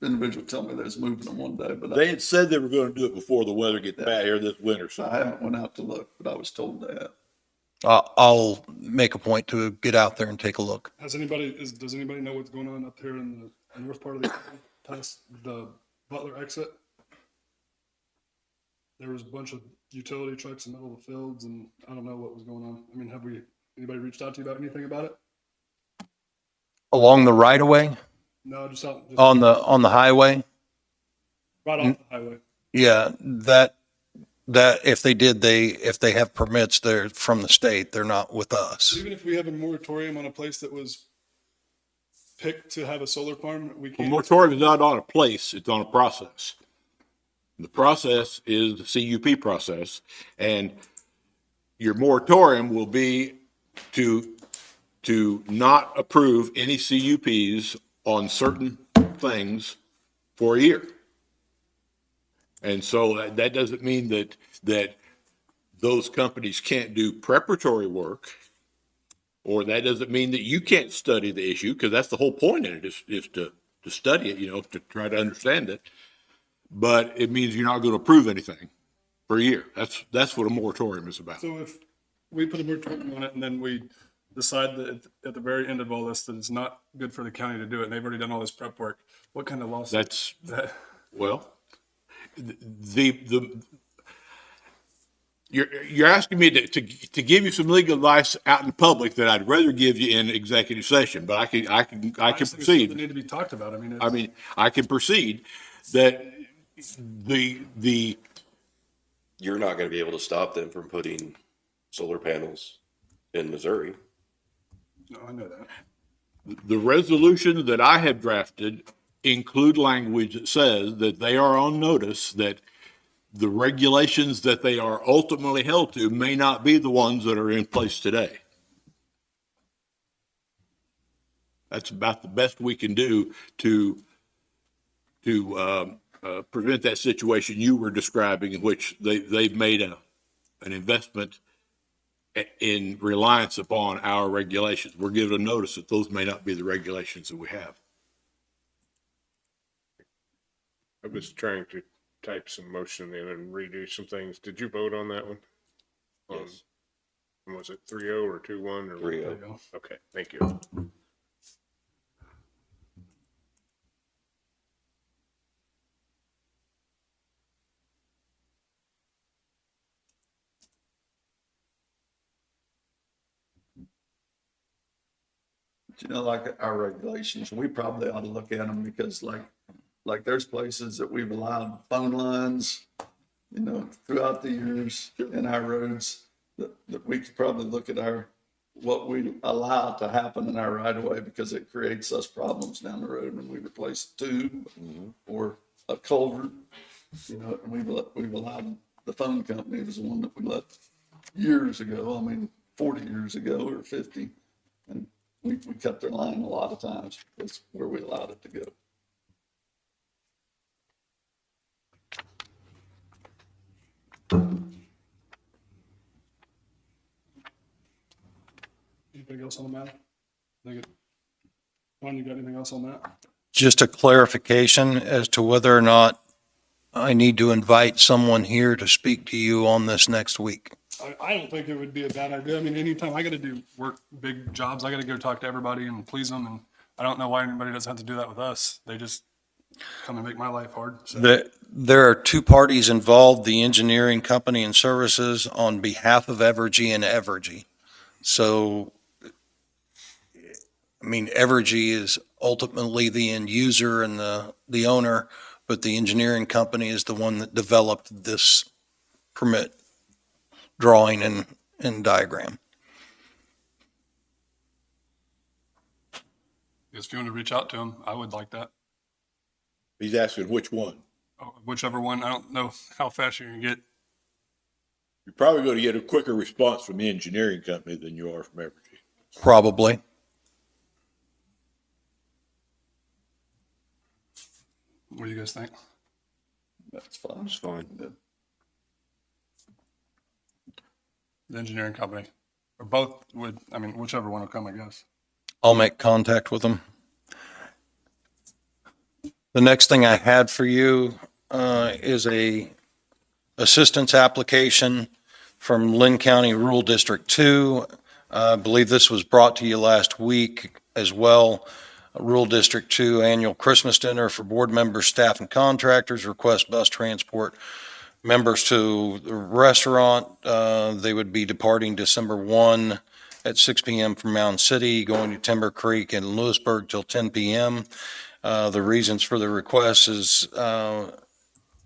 individual tell me they was moving them one day, but They had said they were going to do it before the weather gets bad here this winter, I so. haven't went out to look, but I was told they had. I'll make a point to get out there and take a look. Does anybody know what's going on up here in the north part of the county, past the Butler exit? There was a bunch of utility trucks in the middle of the fields, and I don't know what was going on. I mean, anybody reached out to you about anything about it? Along the right of way, No, just out, just on the highway, right off the highway. yeah, that if they have permits, they're from the state, they're not with us. Even if we have a moratorium on a place that was picked to have a solar farm, we The can't. moratorium is not on a place, it's on a process. The process is the CUP process, and your moratorium will be to not approve any CUPs on certain things for a year. And so that doesn't mean that those companies can't do preparatory work, or that doesn't mean that you can't study the issue, because that's the whole point in it, is to study it, to try to understand it. But it means you're not going to approve anything for a year. That's what a moratorium is about. So if we put a moratorium on it and then we decide that at the very end of all this, that it's not good for the county to do it, and they've already done all this prep work, what kind of lawsuit? That's, That, well, you're asking me to give you some legal advice out in public that I'd rather give you in executive session, but I can I just think it's something proceed. that need to be talked about. I mean, I can proceed that the You're not going to be able to stop them from putting solar panels in Missouri. no, I know that. the resolutions that I have drafted include language that says that they are on notice that the regulations that they are ultimately held to may not be the ones that are in place today. That's about the best we can do to prevent that situation you were describing, in which they've made an investment in reliance upon our regulations. We're given a notice that those may not be the regulations that we have. I was trying to type some motion in and redo some things. Did you vote on that one? Yes. Was it 3-0 or 2-1 or? 3-0. Okay, thank you. You know, like our regulations, we probably ought to look at them because like there's places that we've allowed phone lines, you know, throughout the years in our roads that we could probably look at what we allow to happen in our right of way because it creates us problems down the road when we replace a tube or a culvert, you know, and we've allowed the phone company was the one that we let years ago, I mean, 40 years ago or 50. And we cut their line a lot of times. That's where we allowed it to go. Anything else on the matter? Juan, you got anything else on that? Just a clarification as to whether or not I need to invite someone here to speak to you on this next week. I don't think it would be a bad idea. I mean, anytime I got to do work, big jobs, I got to go talk to everybody and please them. And I don't know why anybody doesn't have to do that with us. They just come and make my life hard. So. There are two parties involved, the engineering company and services on behalf of Evergy and Evergy. So, I mean, Evergy is ultimately the end user and the owner, but the engineering company is the one that developed this permit drawing and diagram. If you want to reach out to them, I would like that. He's asking which one. Oh, whichever one. I don't know how fast you can get. You're probably going to get a quicker response from the engineering company than you are from Evergy. Probably. What do you guys think? That's fine. It's fine. The engineering company, or both would, I mean, whichever one will come, I guess. I'll make contact with them. The next thing I had for you is a assistance application from Linn County Rural District 2. I believe this was brought to you last week as well. Rural District 2 annual Christmas dinner for board members, staff, and contractors. Request bus transport members to the restaurant. They would be departing December 1 at 6 p.m. from Mound City, going to Timber Creek and Lewisburg till 10 p.m. The reasons for the request is the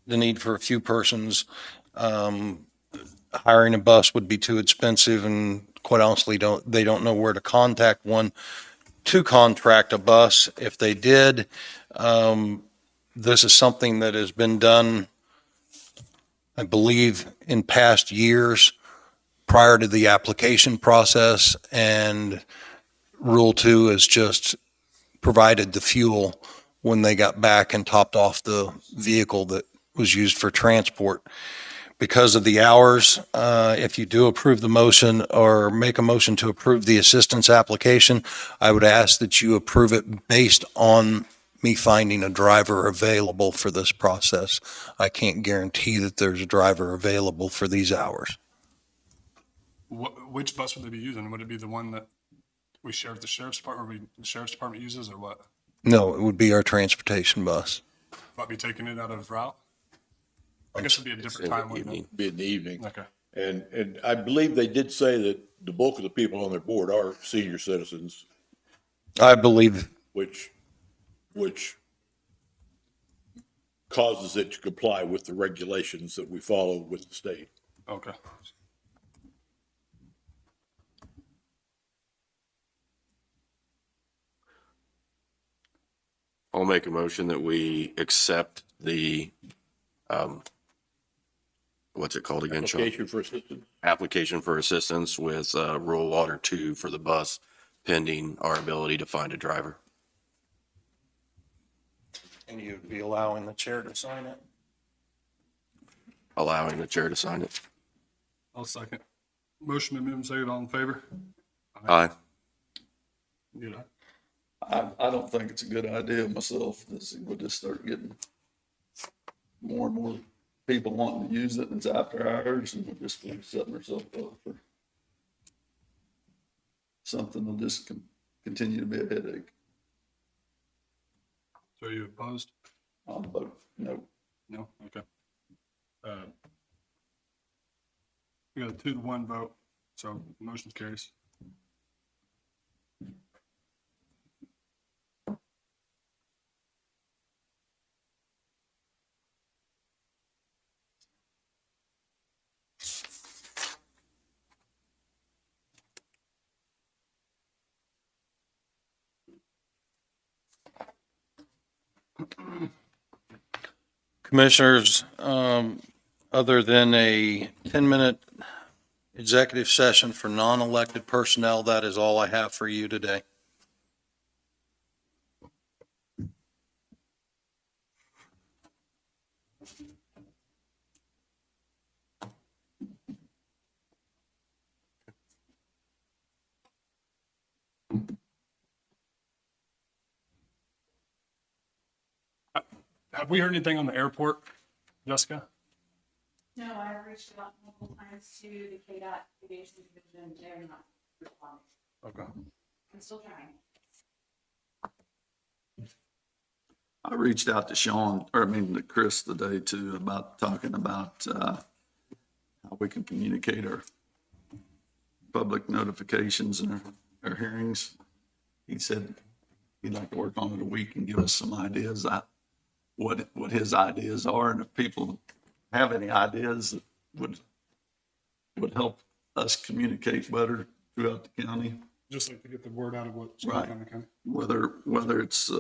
need for a few persons. Hiring a bus would be too expensive, and quite honestly, they don't know where to contact one to contract a bus. If they did, this is something that has been done, I believe, in past years prior to the application process, and Rule 2 has just provided the fuel when they got back and topped off the vehicle that was used for transport. Because of the hours, if you do approve the motion or make a motion to approve the assistance application, I would ask that you approve it based on me finding a driver available for this process. I can't guarantee that there's a driver available for these hours. Which bus would they be using? Would it be the one that we share with the sheriff's department, or the sheriff's department uses, or what? No, it would be our transportation bus. Might be taking it out of route? I guess it'd be a different time, wouldn't it? Be in the evening. Okay. And I believe they did say that the bulk of the people on their board are senior citizens, I believe, which causes it to comply with the regulations that we follow with the state. Okay. I'll make a motion that we accept the, what's it called again, Sean? Application for assistance. Application for assistance with Rural Water 2 for the bus, pending our ability to find a driver. and you'd be allowing the chair to sign it? Allowing the chair to sign it. I'll second. Motion been made and seconded. All in favor? Aye. You know, I don't think it's a good idea myself. We'll just start getting more and more people wanting to use it and it's after hours and we're just setting ourselves up for something that'll just continue to be a headache. So are you opposed? I'll vote no. No? Okay. We got a 2-1 vote, so motion carries. Commissioners, other than a 10-minute executive session for non-elected personnel, that is all I have for you today. Have we heard anything on the airport, Jessica? No, I reached out multiple times to the KDOT aviation division, they're not responding. Okay. I'm still trying. I reached out to Sean, or I mean to Chris today too, about talking about, how we can communicate our public notifications and our hearings. He said he'd like to work on it a week and give us some ideas, what his ideas are, and if people have any ideas that would help us communicate better throughout the county, Just like to get the word out of what's Right. going on in the county. whether it's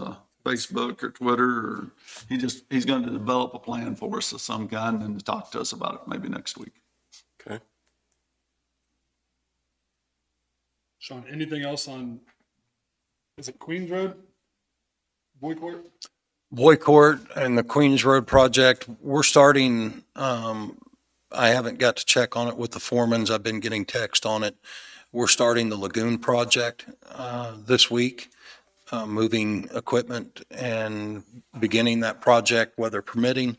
Facebook or Twitter, or he's going to develop a plan for us of some kind and talk to us about it maybe next week. Okay. Sean, anything else on, is it Queens Road? Boycourt? Boycourt and the Queens Road project, we're starting, I haven't got to check on it with the foremans. I've been getting text on it. We're starting the lagoon project this week, moving equipment and beginning that project, weather permitting.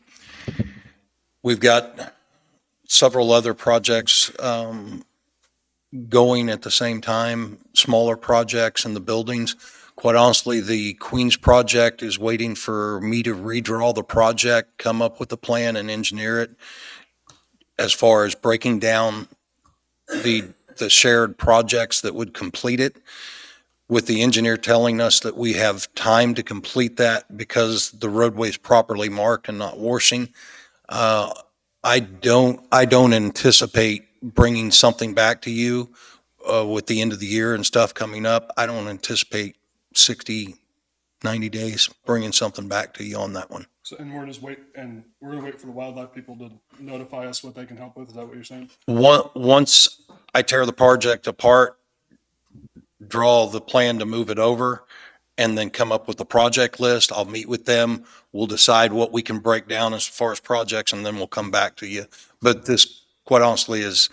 We've got several other projects going at the same time, smaller projects in the buildings. Quite honestly, the Queens project is waiting for me to redraw the project, come up with a plan and engineer it as far as breaking down the shared projects that would complete it, with the engineer telling us that we have time to complete that because the roadway is properly marked and not washing. I don't anticipate bringing something back to you with the end of the year and stuff coming up. I don't anticipate 60, 90 days bringing something back to you on that one. So, and we're just we're gonna wait for the wildlife people to notify us what they can help with. Is that what you're saying? Once I tear the project apart, draw the plan to move it over, and then come up with the project list, I'll meet with them. We'll decide what we can break down as far as projects, and then we'll come back to you. But this, quite honestly, is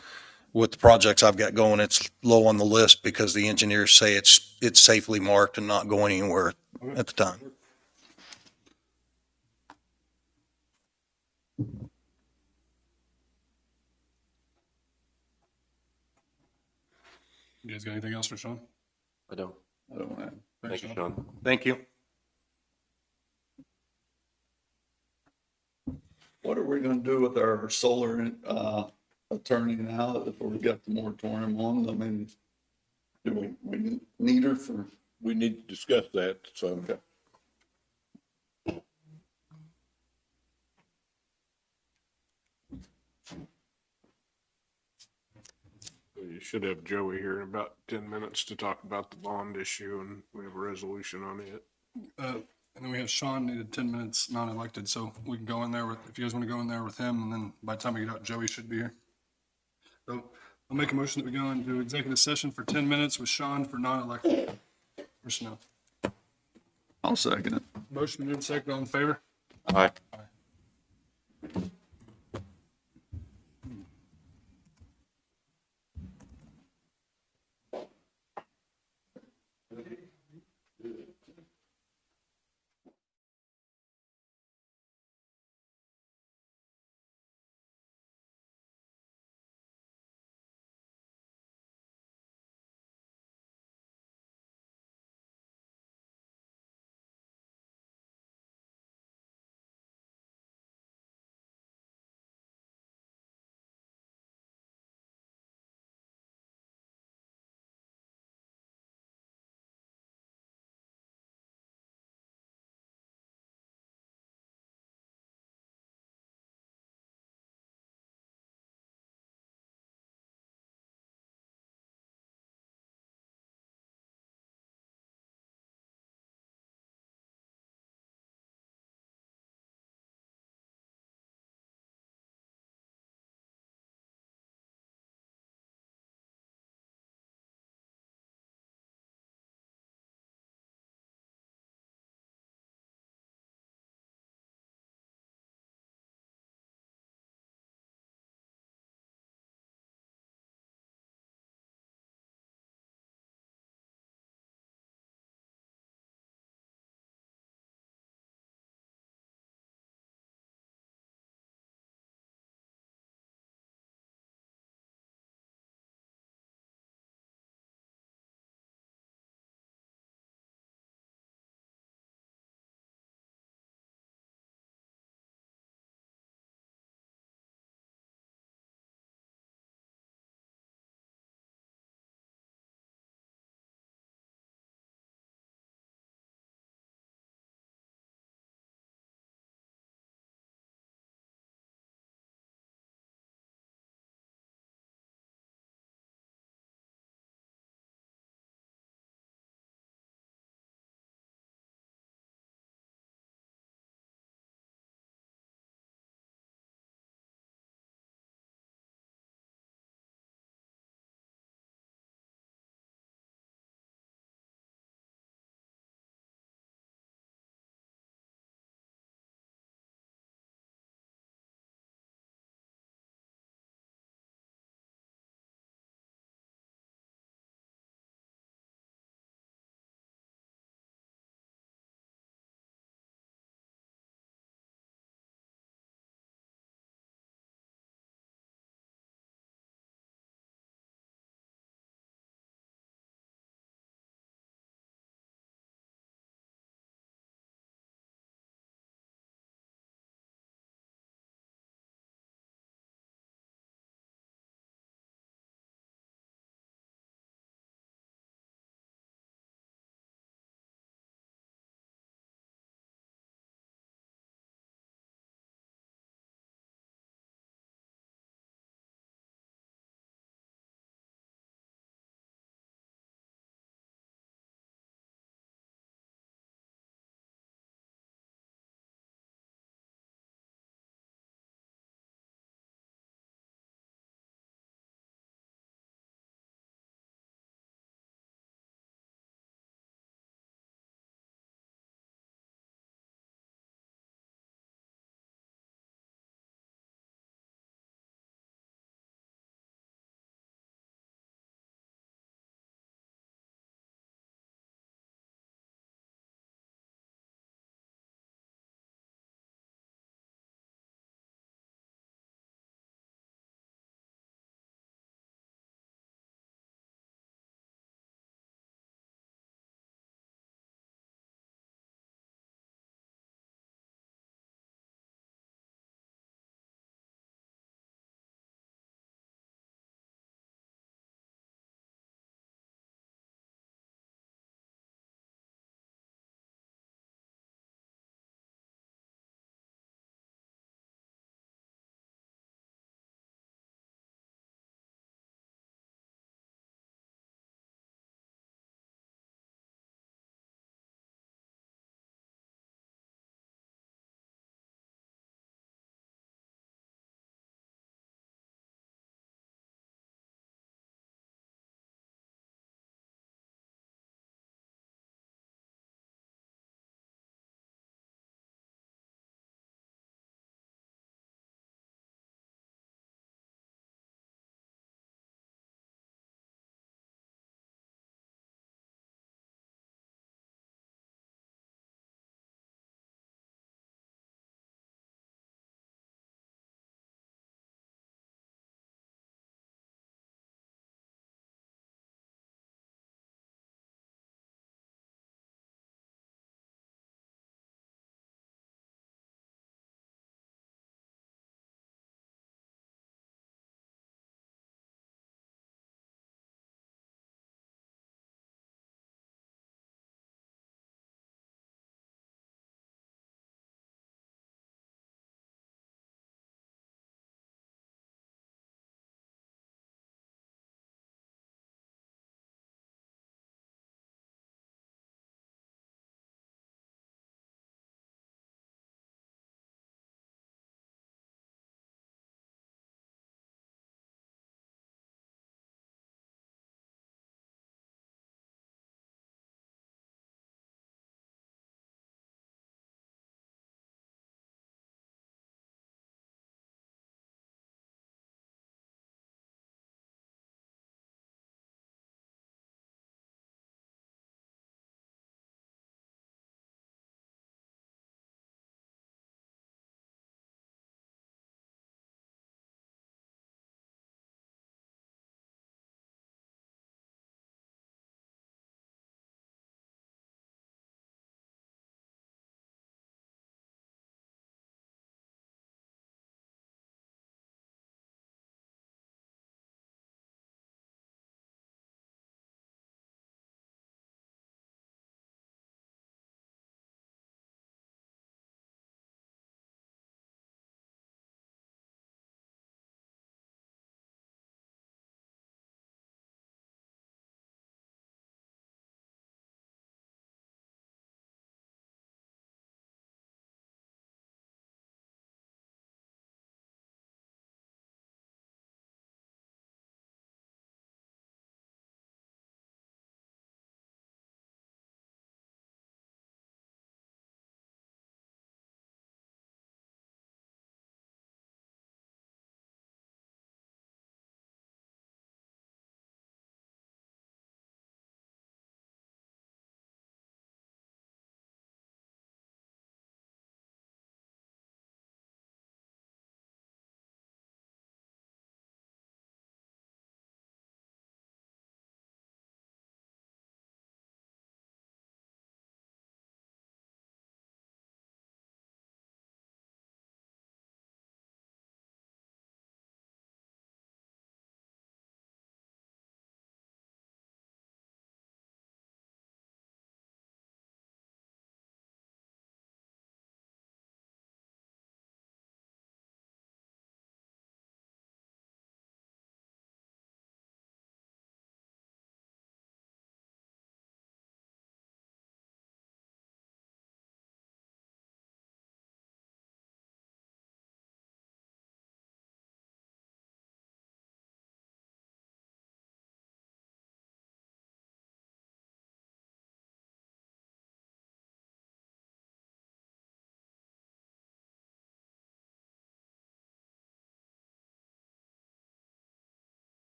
with the projects I've got going, it's low on the list because the engineers say it's safely marked and not going anywhere at the time. You guys got anything else for Sean? I don't. I don't know. Thank you, Sean. Thank you. What are we gonna do with our solar, attorney now if we got the moratorium on? I mean, do we need her for? We need to discuss that, so. Okay. You should have Joey here in about 10 minutes to talk about the bond issue, and we have a resolution on it. And then we have Sean needed 10 minutes non-elected, so we can go in there with, if you guys want to go in there with him, and then by the time we get out, Joey should be here. So I'll make a motion that we go into executive session for 10 minutes with Sean for non-elected personnel. I'll second it. Motion made second, all in favor? Aye.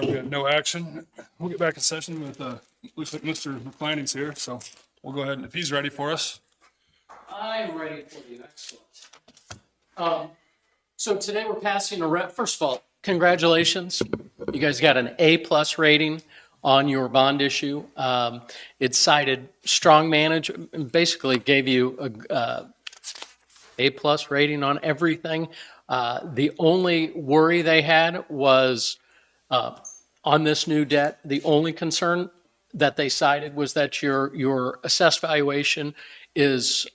We have no action. We'll get back in session with, looks like Mr. McClanning's here, so we'll go ahead and if he's ready for us. I'm ready for you. Excellent. So today we're passing first of all, congratulations. You guys got an A+ rating on your bond issue. It cited strong management, basically gave you a A+ rating on everything. The only worry they had was on this new debt, the only concern that they cited was that your assessed valuation is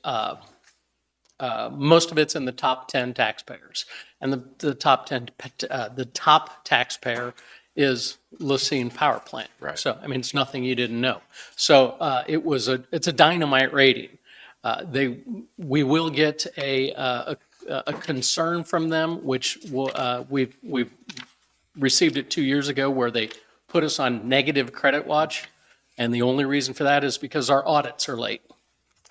most of it's in the top 10 taxpayers, and the top taxpayer is Linn Power Plant. Right. So I mean, it's nothing you didn't know. So it's a dynamite rating. We will get a concern from them, which we've received it 2 years ago, where they put us on negative credit watch, and the only reason for that is because our audits are late.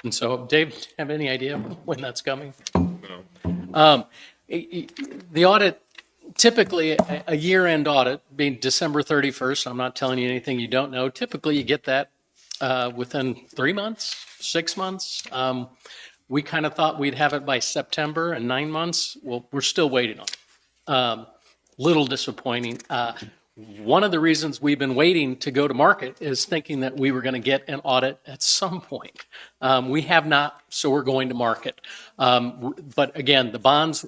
And so, Dave, do you have any idea when that's coming? No. The audit, typically a year-end audit, being December 31st, I'm not telling you anything you don't know. Typically, you get that within 3 months, 6 months. We kind of thought we'd have it by September and 9 months. Well, we're still waiting on it. Little disappointing. One of the reasons we've been waiting to go to market is thinking that we were going to get an audit at some point. We have not, so we're going to market. But again, the bonds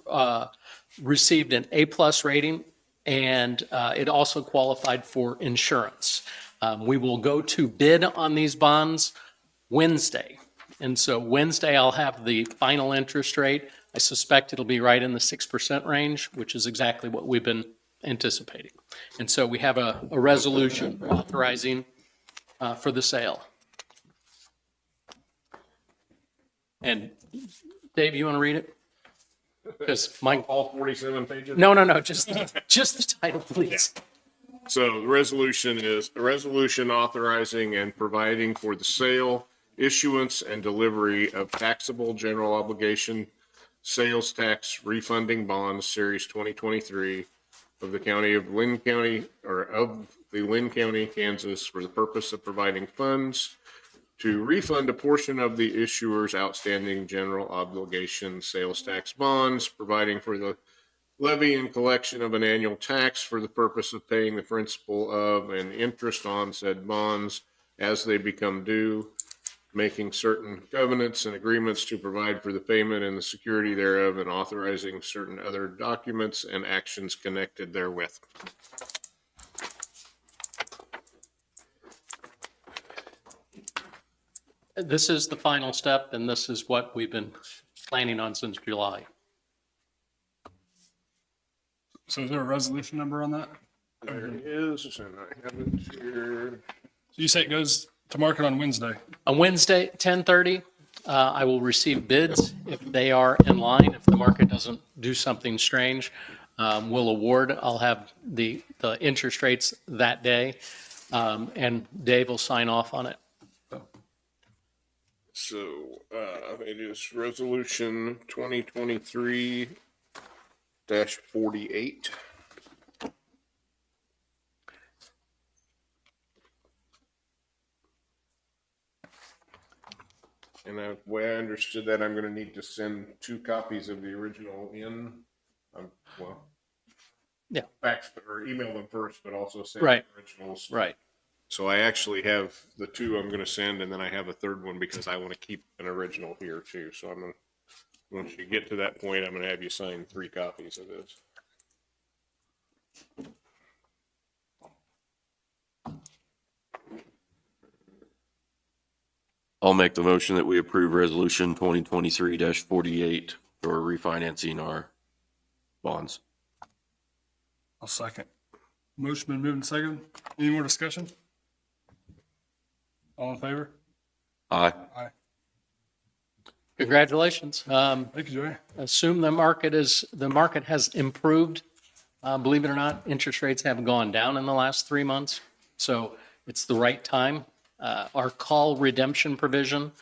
received an A+ rating, and it also qualified for insurance. We will go to bid on these bonds Wednesday. And so Wednesday, I'll have the final interest rate. I suspect it'll be right in the 6% range, which is exactly what we've been anticipating. And so we have a resolution authorizing for the sale. And Dave, you want to read it? Because Mike, All 47 pages? no, just the title, please. So the resolution is a resolution authorizing and providing for the sale, issuance, and delivery of taxable general obligation sales tax refunding bonds, Series 2023 of the County of Linn County, or of the Linn County, Kansas, for the purpose of providing funds to refund a portion of the issuer's outstanding general obligation sales tax bonds, providing for the levy and collection of an annual tax for the purpose of paying the principal of and interest on said bonds as they become due, making certain covenants and agreements to provide for the payment and the security thereof, and authorizing certain other documents and actions connected therewith. This is the final step, and this is what we've been planning on since July. So is there a resolution number on that? There it is, and I have it here. So you say it goes to market on Wednesday. On Wednesday, 10:30, I will receive bids. If they are in line, if the market doesn't do something strange, we'll award. I'll have the interest rates that day, and Dave will sign off on it. So, it is resolution 2023-48. And the way I understood that, I'm gonna need to send 2 copies of the original in, well. Yeah. Fax or email them first, but also send Right. the originals. Right. So I actually have the 2 I'm gonna send, and then I have a third one because I wanna keep an original here too. So I'm gonna, once you get to that point, I'm gonna have you sign 3 copies of this. I'll make the motion that we approve resolution 2023-48 for refinancing our bonds. I'll second. Motion been moved and seconded. Any more discussion? All in favor? Aye. Aye. Congratulations. Thank you, Joey. Assume the market has improved Believe it or not, interest rates have gone down in the last 3 months, so it's the right time. Our call redemption provision,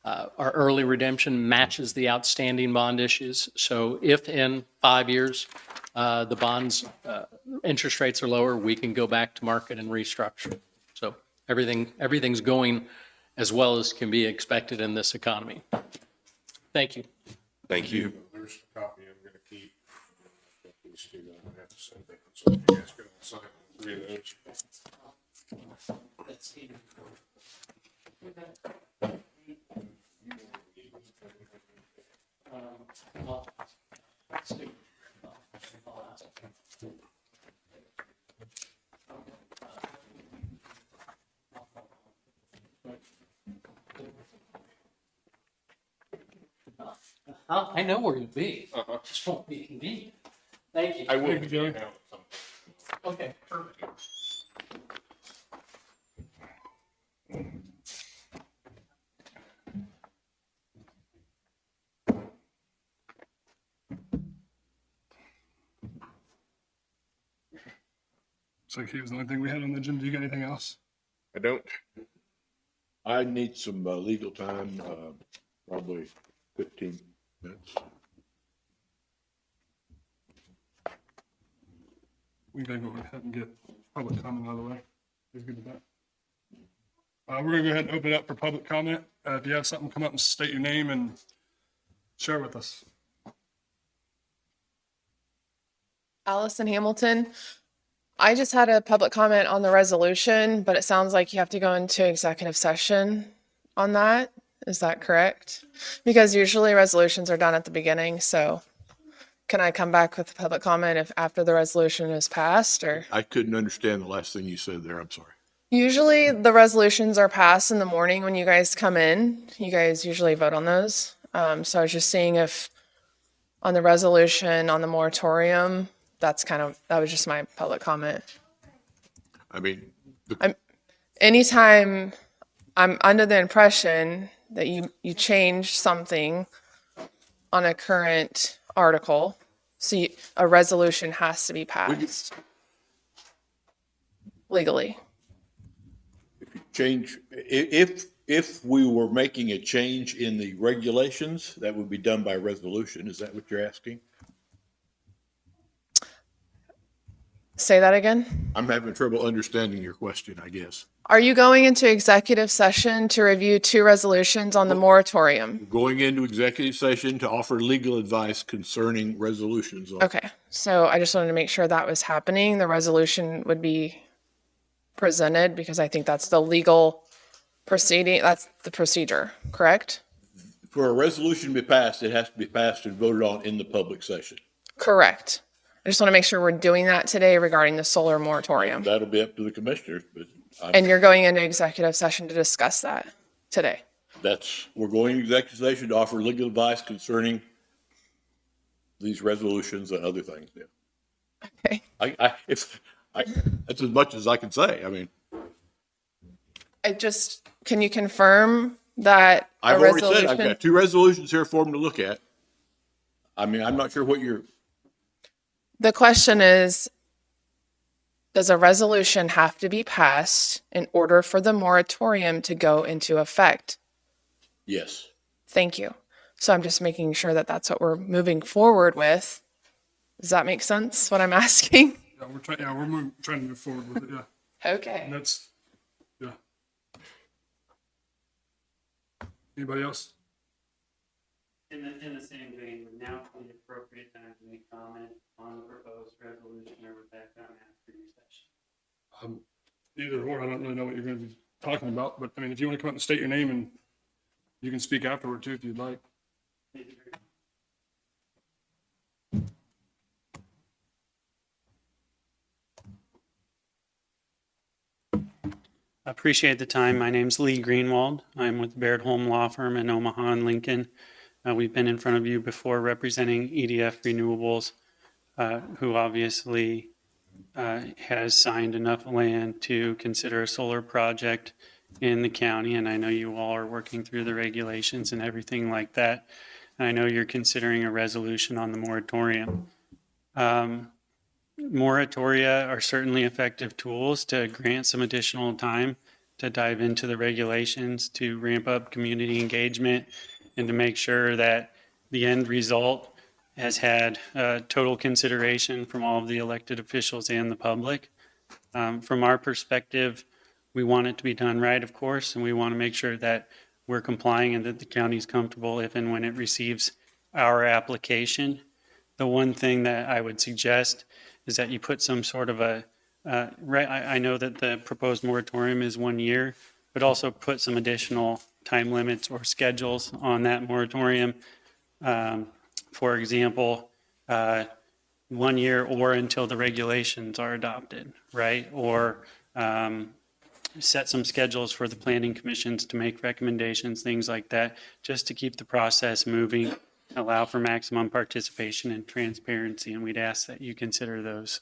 our early redemption matches the outstanding bond issues. So if in 5 years, the bonds, interest rates are lower, we can go back to market and restructure. So everything's going as well as can be expected in this economy. Thank you. Thank you. There's a copy I'm gonna keep. These two that I have to send them. So if you guys can sign 3 of those. I know where you'll be. Just won't be convenient. Thank you. I will. Thank you, Joey. Okay, perfect. So he was the only thing we had on the agenda. Do you got anything else? I don't. I need some legal time, probably 15 minutes. We gotta go ahead and get public comment out of the way. You're good with that? We're gonna go ahead and open it up for public comment. If you have something, come up and state your name and share with us. Allison Hamilton. I just had a public comment on the resolution, but it sounds like you have to go into executive session on that. Is that correct? Because usually resolutions are done at the beginning, so can I come back with a public comment if after the resolution is passed, or? I couldn't understand the last thing you said there. I'm sorry. Usually the resolutions are passed in the morning when you guys come in. You guys usually vote on those. So I was just seeing if on the resolution, on the moratorium, that was just my public comment. I mean, Anytime I'm under the impression that you change something on a current article, so a resolution has to be passed legally. change, if we were making a change in the regulations, that would be done by resolution. Is that what you're asking? Say that again. I'm having trouble understanding your question, I guess. Are you going into executive session to review 2 resolutions on the moratorium? Going into executive session to offer legal advice concerning resolutions. Okay, so I just wanted to make sure that was happening. The resolution would be presented because I think that's the legal proceeding, that's the procedure, correct? For a resolution to be passed, it has to be passed and voted on in the public session. Correct. I just want to make sure we're doing that today regarding the solar moratorium. That'll be up to the commissioners, but And you're going into executive session to discuss that today. we're going to executive session to offer legal advice concerning these resolutions and other things. Yeah. Okay. That's as much as I can say. I mean, Can you confirm that a I've already said, I've resolution? got 2 resolutions here for them to look at. I mean, I'm not sure what The question is, does a resolution have to be passed in order for the moratorium to go into effect? yes. Thank you. So I'm just making sure that that's what we're moving forward with. Does that make sense, what I'm asking? Yeah, we're trying to move forward with it, yeah. Okay. And that's, yeah. Anybody else? In the same vein, would now be the appropriate time to make comment on the proposed resolution, or would that come after your session? Either or, I don't really know what you're gonna be talking about, but I mean, if you wanna come up and state your name and you can speak afterward too, if you'd like. I appreciate the time. My name's Lee Greenwald. I'm with Baird Holm Law Firm in Omaha and Lincoln. We've been in front of you before representing EDF Renewables, who obviously has signed enough land to consider a solar project in the county. And I know you all are working through the regulations and everything like that. And I know you're considering a resolution on the moratorium. moratoria are certainly effective tools to grant some additional time to dive into the regulations, to ramp up community engagement, and to make sure that the end result has had total consideration from all of the elected officials and the public. From our perspective, we want it to be done right, of course, and we want to make sure that we're complying and that the county's comfortable if and when it receives our application. The one thing that I would suggest is that you put some sort of I know that the proposed moratorium is 1 year, but also put some additional time limits or schedules on that moratorium. For example, 1 year or until the regulations are adopted, right? Or set some schedules for the planning commissions to make recommendations, things like that, just to keep the process moving, allow for maximum participation and transparency. And we'd ask that you consider those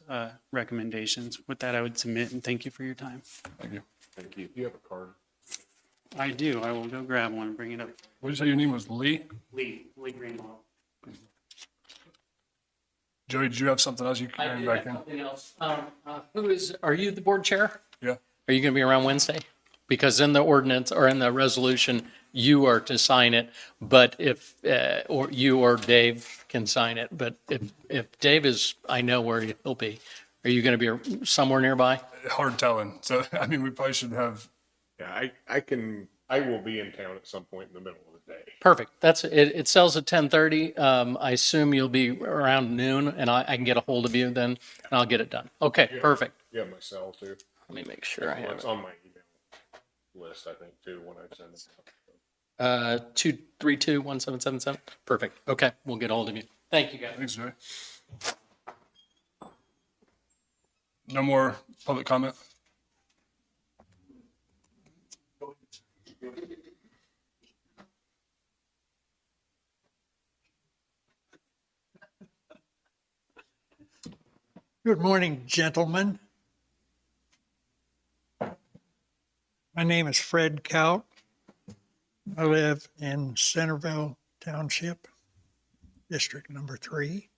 recommendations. With that, I would submit and thank you for your time. Thank you. Thank you. You have a card. I do. I will go grab one and bring it up. What did you say your name was, Lee? Lee Greenwald. Joey, did you have something else you I can do back have in? something else. Are you the board chair? Yeah. Are you going to be around Wednesday? Because in the ordinance or in the resolution, you are to sign it, but if, or you or Dave can sign it, but if Dave is, I know where he'll be. Are you going to be somewhere nearby? Hard telling. So, I mean, we probably should have, Yeah, I will be in town at some point in the middle of the day. Perfect. That's, it sells at 10:30. I assume you'll be around noon and I can get a hold of you then and I'll get it done. Okay, perfect. You have my cell too. Let me make sure I have It's it. on my email list, I think, too, when I send it. 232-1777. Perfect. Okay, we'll get a hold of you. Thank you, guys. thanks, Joey. No more public comment? Good morning, gentlemen. My name is Fred Kaut. I live in Centerville Township, District Number 3.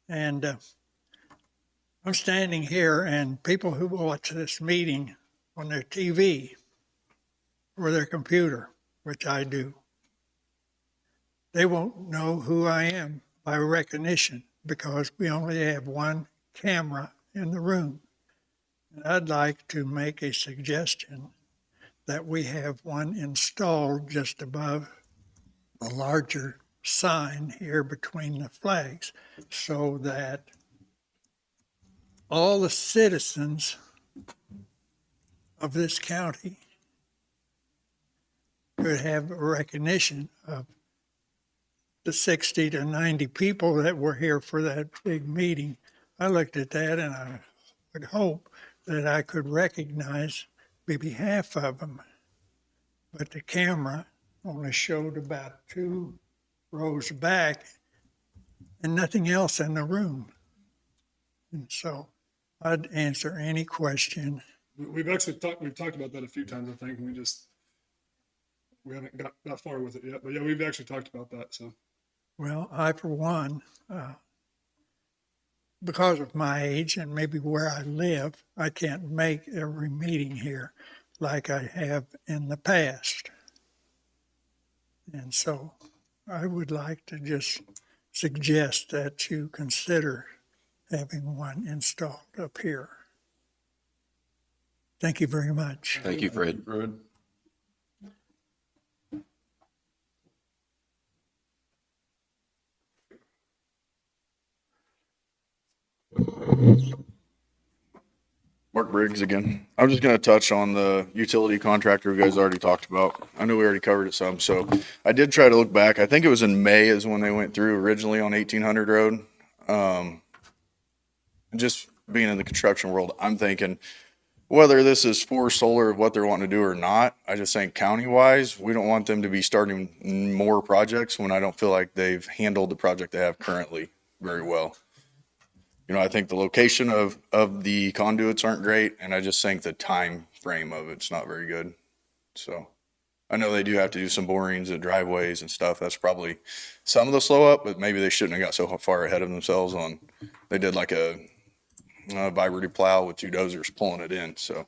And I'm standing here, and people who watch this meeting on their TV or their computer, which I do, they won't know who I am by recognition because we only have one camera in the room. And I'd like to make a suggestion that we have one installed just above the larger sign here between the flags so that all the citizens of this county could have a recognition of the 60 to 90 people that were here for that big meeting. I looked at that and I would hope that I could recognize maybe half of them. But the camera only showed about 2 rows back and nothing else in the room. And so I'd answer any question. We've talked about that a few times, I think. We haven't got that far with it yet, but yeah, we've actually talked about that, so. Well, I, for one, because of my age and maybe where I live, I can't make every meeting here like I have in the past. And so I would like to just suggest that you consider having one installed up here. Thank you very much. Thank you, Fred. Fred? Mark Briggs again. I'm just going to touch on the utility contractor you guys already talked about. I know we already covered it some, so I did try to look back. I think it was in May is when they went through originally on 1800 Road. Just being in the construction world, I'm thinking whether this is for solar of what they're wanting to do or not, I just think county-wise, we don't want them to be starting more projects when I don't feel like they've handled the project they have currently very well. You know, I think the location of the conduits aren't great, and I just think the time frame of it's not very good. So I know they do have to do some borings and driveways and stuff. That's probably some of the slow up, but maybe they shouldn't have got so far ahead of themselves on, they did like a vibrated plow with two dozers pulling it in. So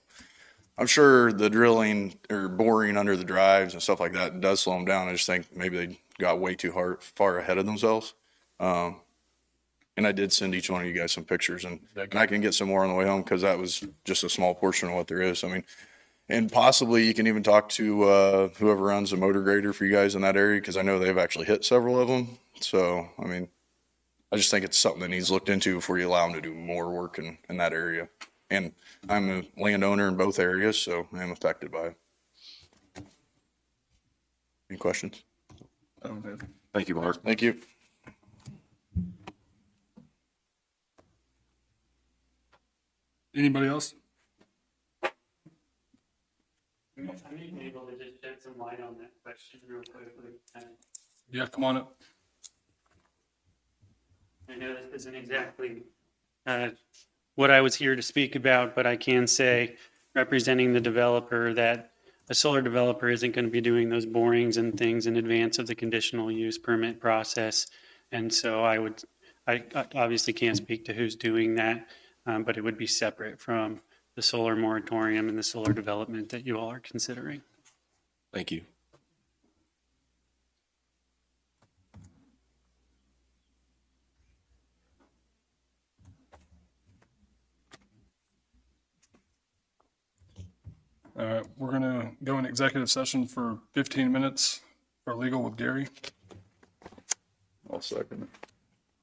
I'm sure the drilling or boring under the drives and stuff like that does slow them down. I just think maybe they got way too far ahead of themselves. And I did send each one of you guys some pictures, and I can get some more on the way home because that was just a small portion of what there is. I mean, and possibly you can even talk to whoever runs the motor grader for you guys in that area, because I know they've actually hit several of them. So, I mean, I just think it's something that needs looked into before you allow them to do more work in that area. And I'm a landowner in both areas, so I'm affected by it. Any questions? Thank you, Mark. Thank you. Anybody else? I may be able to just shed some light on that question real quickly. Yeah, come on up. I know this isn't exactly what I was here to speak about, but I can say, representing the developer, that a solar developer isn't going to be doing those borings and things in advance of the conditional use permit process. And so I obviously can't speak to who's doing that, but it would be separate from the solar moratorium and the solar development that you all are considering. Thank you. All right, we're gonna go in executive session for 15 minutes for legal with Gary. I'll second it.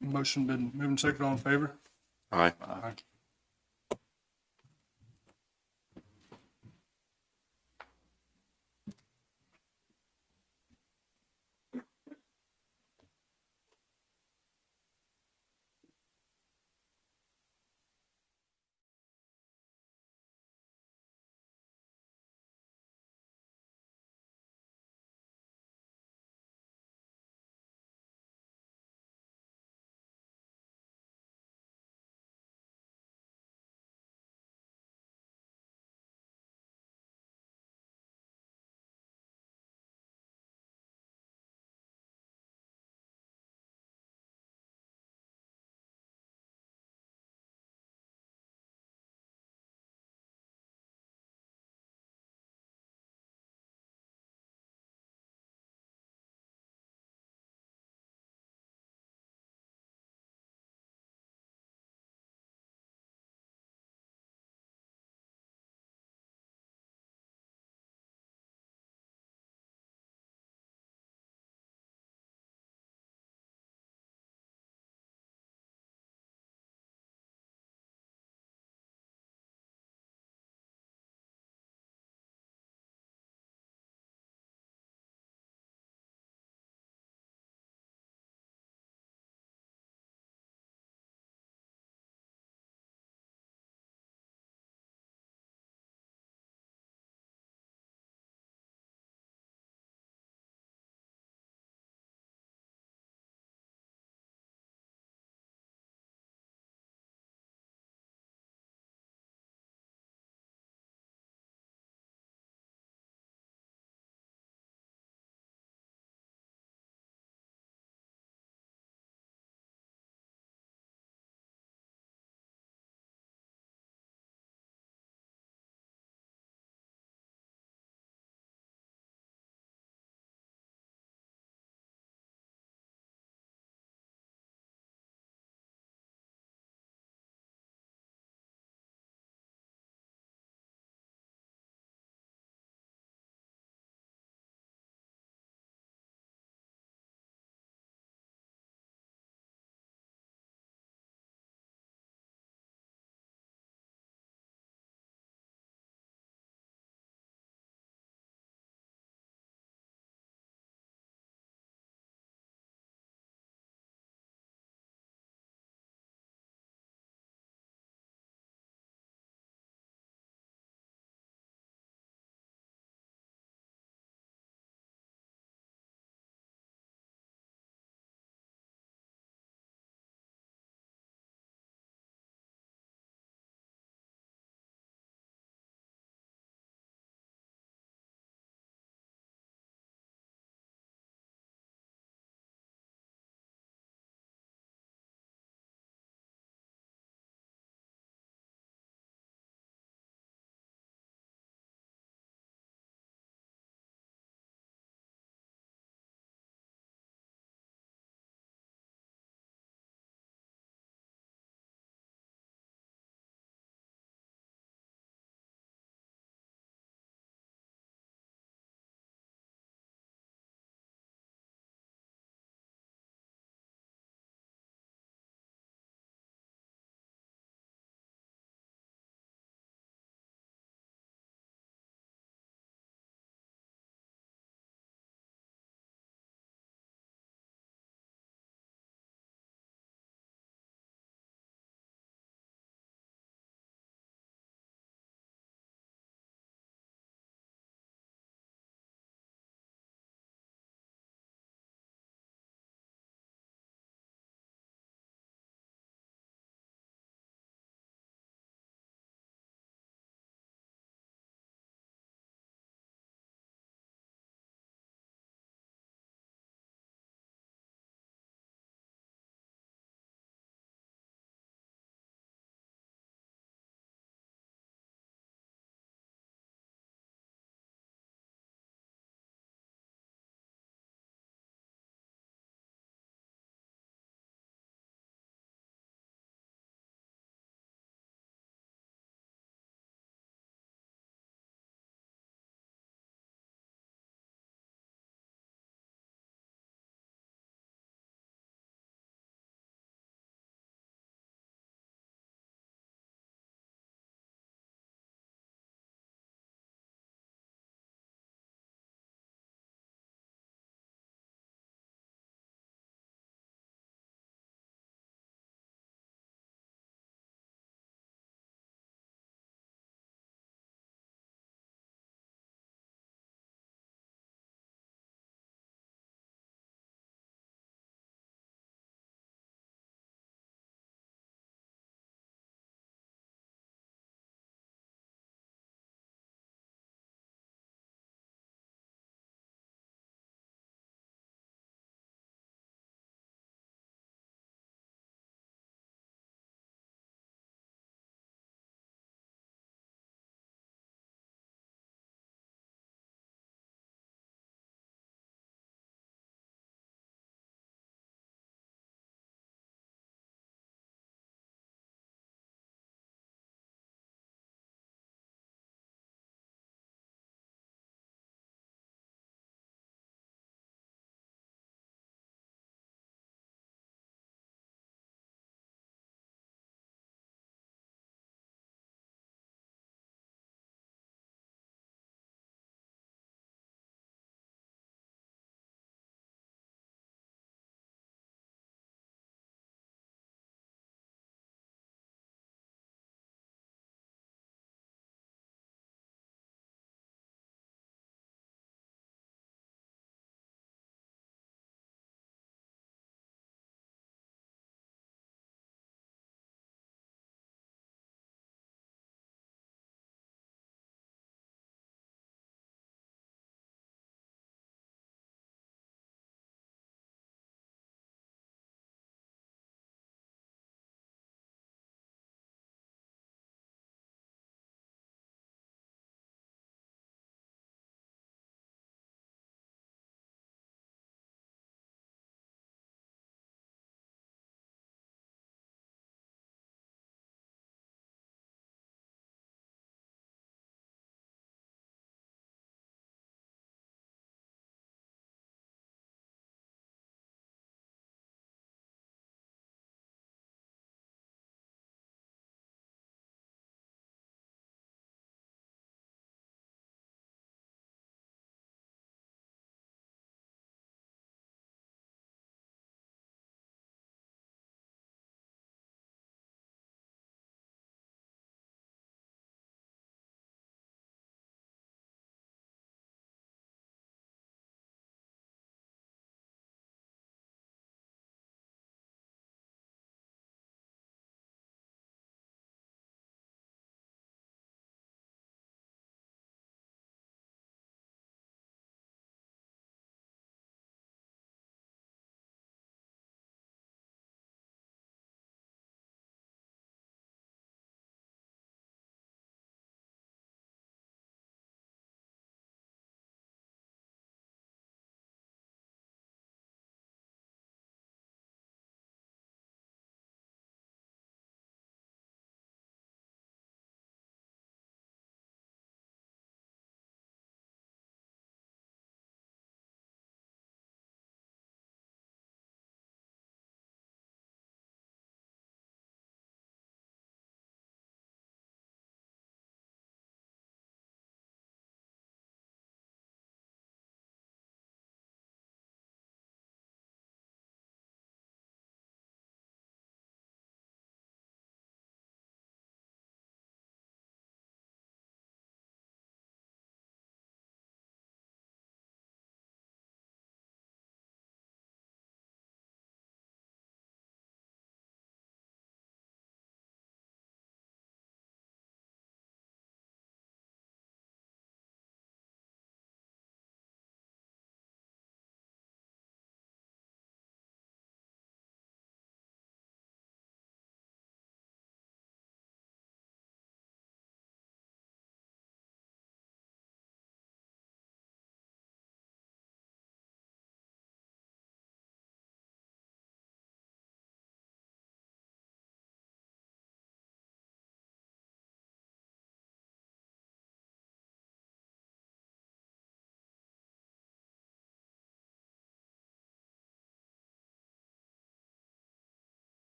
Motion been moved and seconded. All in favor? Aye. Aye.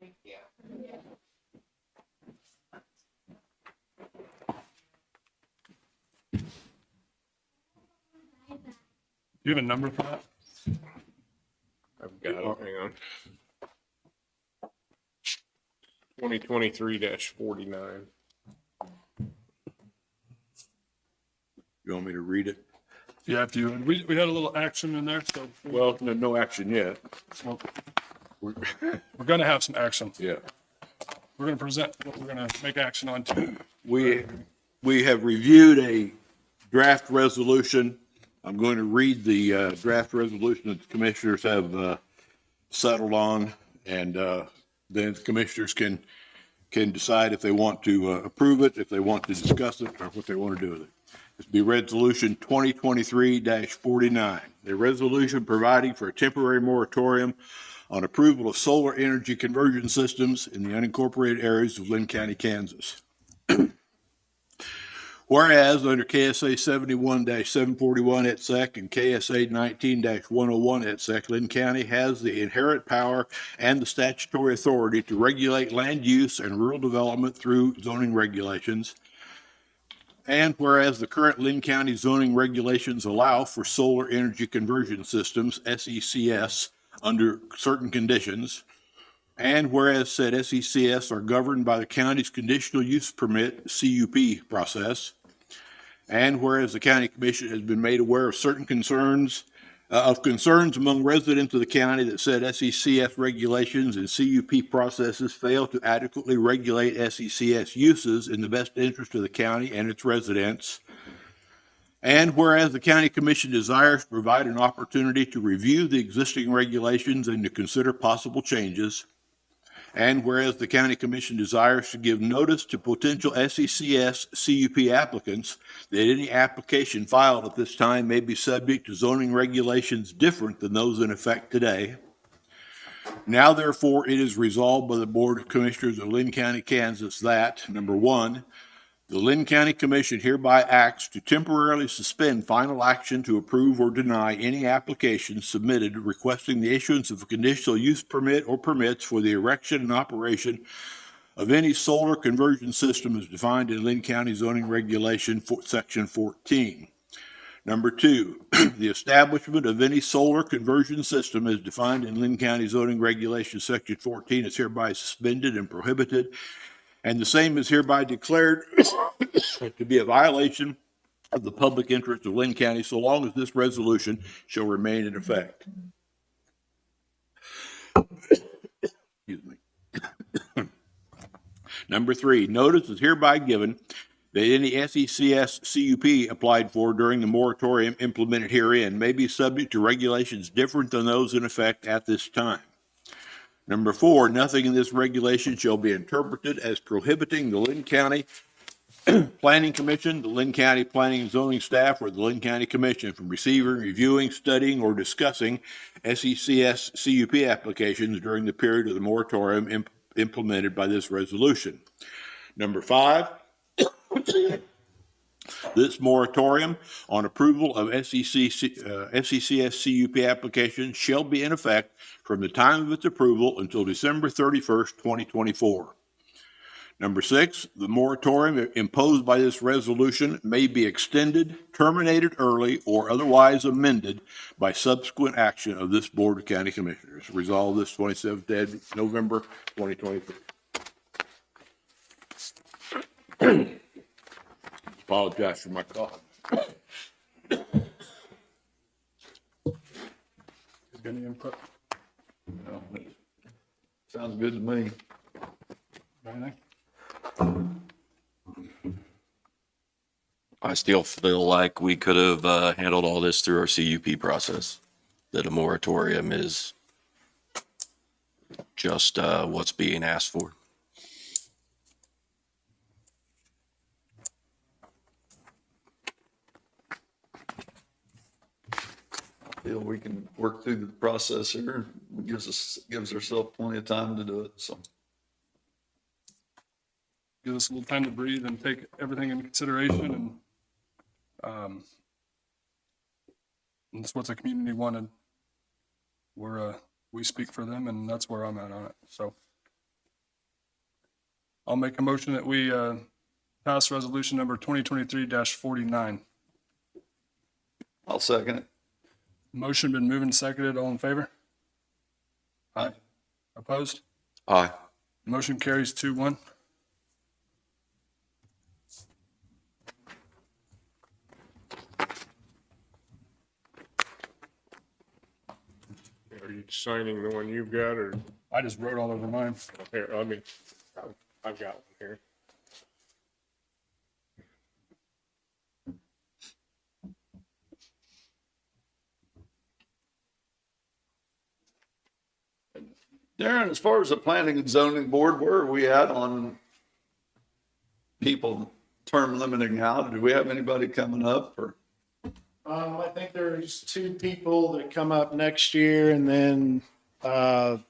Do you have a number for that? I've got it, hang on. 2023-49. You want me to read it? Yeah, if you, we had a little action in there, so Well, no action yet. well, we're gonna have some action. Yeah. We're gonna present what we're gonna make action on too. We have reviewed a draft resolution. I'm going to read the draft resolution that the commissioners have settled on, and then the commissioners can decide if they want to approve it, if they want to discuss it, or what they want to do with it. This will be Resolution 2023-49, a resolution providing for a temporary moratorium on approval of solar energy conversion systems in the unincorporated areas of Linn County, Kansas. Whereas under KSA 71-741 et sec and KSA 19-101 et sec, Linn County has the inherent power and the statutory authority to regulate land use and rural development through zoning regulations. And whereas the current Linn County zoning regulations allow for solar energy conversion systems, SECS, under certain conditions, and whereas said SECS are governed by the county's conditional use permit, CUP, process, and whereas the county commission has been made aware of certain concerns among residents of the county that said SECS regulations and CUP processes fail to adequately regulate SECS uses in the best interest of the county and its residents. And whereas the county commission desires to provide an opportunity to review the existing regulations and to consider possible changes. And whereas the county commission desires to give notice to potential SECS CUP applicants that any application filed at this time may be subject to zoning regulations different than those in effect today. Now, therefore, it is resolved by the Board of Commissioners of Linn County, Kansas that, number one, the Linn County Commission hereby acts to temporarily suspend final action to approve or deny any application submitted requesting the issuance of a conditional use permit or permits for the erection and operation of any solar conversion system as defined in Linn County zoning regulation section 14. Number two, the establishment of any solar conversion system as defined in Linn County zoning regulation section 14 is hereby suspended and prohibited, and the same is hereby declared to be a violation of the public interest of Linn County so long as this resolution shall remain in effect. Excuse me. Number three, notice is hereby given that any SECS CUP applied for during the moratorium implemented herein may be subject to regulations different than those in effect at this time. Number four, nothing in this regulation shall be interpreted as prohibiting the Linn County Planning Commission, the Linn County Planning and Zoning staff, or the Linn County Commission from receiving, reviewing, studying, or discussing SECS CUP applications during the period of the moratorium implemented by this resolution. Number five, this moratorium on approval of SECS CUP applications shall be in effect from the time of its approval until December 31st, 2024. Number six, the moratorium imposed by this resolution may be extended, terminated early, or otherwise amended by subsequent action of this Board of County Commissioners. Resolved this 27th day of November, 2023. Apologize for my cough. Any input? No, sounds good to me. Anything? I still feel like we could have handled all this through our CUP process, that a moratorium is just what's being asked for. Feel we can work through the process here. Gives ourselves plenty of time to do it, so. Give us a little time to breathe and take everything into consideration, and that's what the community wanted. We speak for them, and that's where I'm at on it. So I'll make a motion that we pass resolution number 2023-49. I'll second it. Motion been moved and seconded. All in favor? Aye. Opposed? Aye. Motion carries 2-1. Are you signing the one you've got, or I just wrote all over mine. here, I mean, I've got one here. Darren, as far as the planning and zoning board, where are we at on people term limiting out? Do we have anybody coming up or? I think there's 2 people that come up next year and then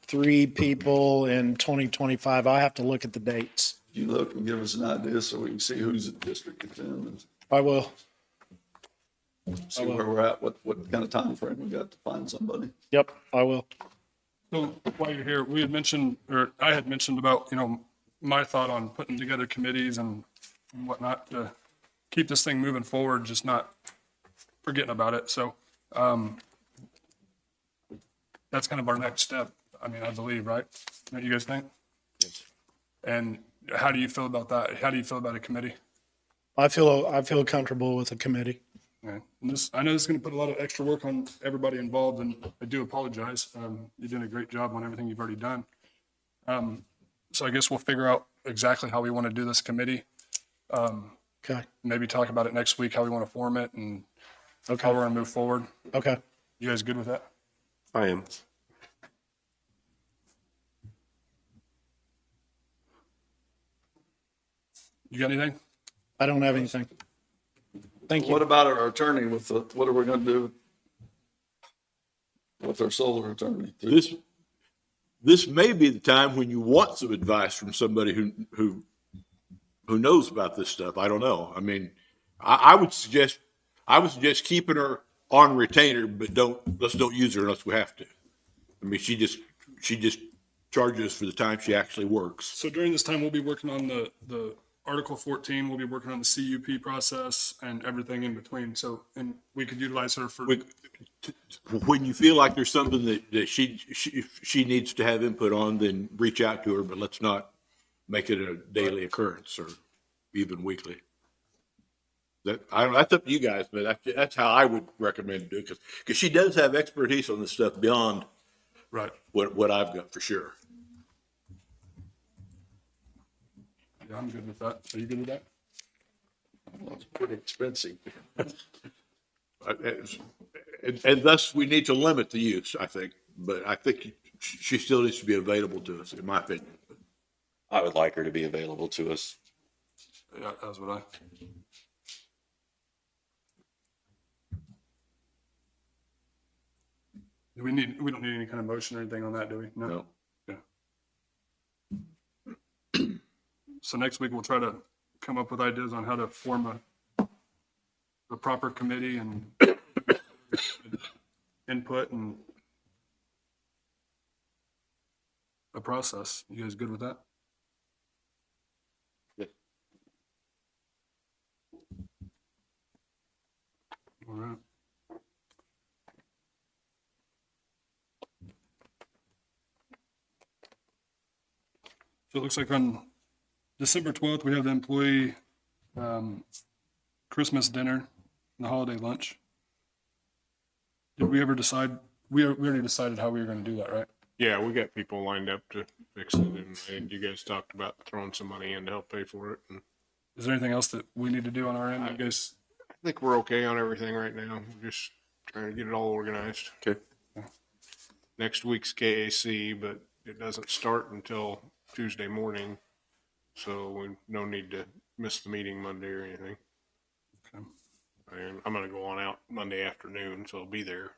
3 people in 2025. I'll have to look at the dates. You look and give us an idea so we can see who's the district it's in and I will. see where we're at, what kind of time frame we got to find somebody. Yep, I will. So while you're here, we had mentioned, or I had mentioned about, my thought on putting together committees and whatnot to keep this thing moving forward, just not forgetting about it. So that's kind of our next step. I mean, I believe, right? Don't you guys think? Yes. And how do you feel about that? How do you feel about a committee? I feel comfortable with a committee. Okay. And I know this is going to put a lot of extra work on everybody involved, and I do apologize. You're doing a great job on everything you've already done. So I guess we'll figure out exactly how we want to do this committee. Okay. Maybe talk about it next week, how we want to form it and Okay. how we're going to move forward. Okay. You guys good with that? I am. You got anything? I don't have anything. Thank you. What about our attorney what are we gonna do with our solar attorney? This may be the time when you want some advice from somebody who knows about this stuff. I don't know. I mean, I would suggest keeping her on retainer, but let's don't use her unless we have to. I mean, she just charges us for the time she actually works. So during this time, we'll be working on the Article 14, we'll be working on the CUP process and everything in between. So, and we could utilize her for. When you feel like there's something that she needs to have input on, then reach out to her, but let's not make it a daily occurrence or even weekly. That's up to you guys, but that's how I would recommend doing it, because she does have expertise on this stuff beyond Right. what I've got for sure. Yeah, I'm good with that. Are you good with that? Well, it's pretty expensive. And thus, we need to limit the use, I think, but I think she still needs to be available to us, in my opinion. I would like her to be available to us. Yeah, that's what I. We don't need any kind of motion or anything on that, do we? No. Yeah. So next week we'll try to come up with ideas on how to form a proper committee and input and a process. You guys good with that? Yeah. All right. So it looks like on December 12th, we have the employee Christmas dinner and the holiday lunch. Did we ever decide, we already decided how we were going to do that, right? Yeah, we got people lined up to fix it, and you guys talked about throwing some money in to help pay for it. And Is there anything else that we need to do on our end? You guys, I think we're okay on everything right now. We're just trying to get it all organized. Okay. Next week's KAC, but it doesn't start until Tuesday morning, so we no need to miss the meeting Monday or anything. Okay. And I'm gonna go on out Monday afternoon, so I'll be there.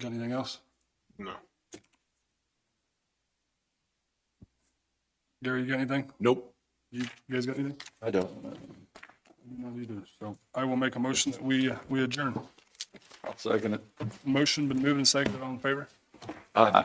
got anything else? No. Gary, you got anything? Nope. You guys got anything? I don't. No, either. So I will make a motion that we adjourn. I'll second it. Motion been moved and seconded. All in favor? Aye.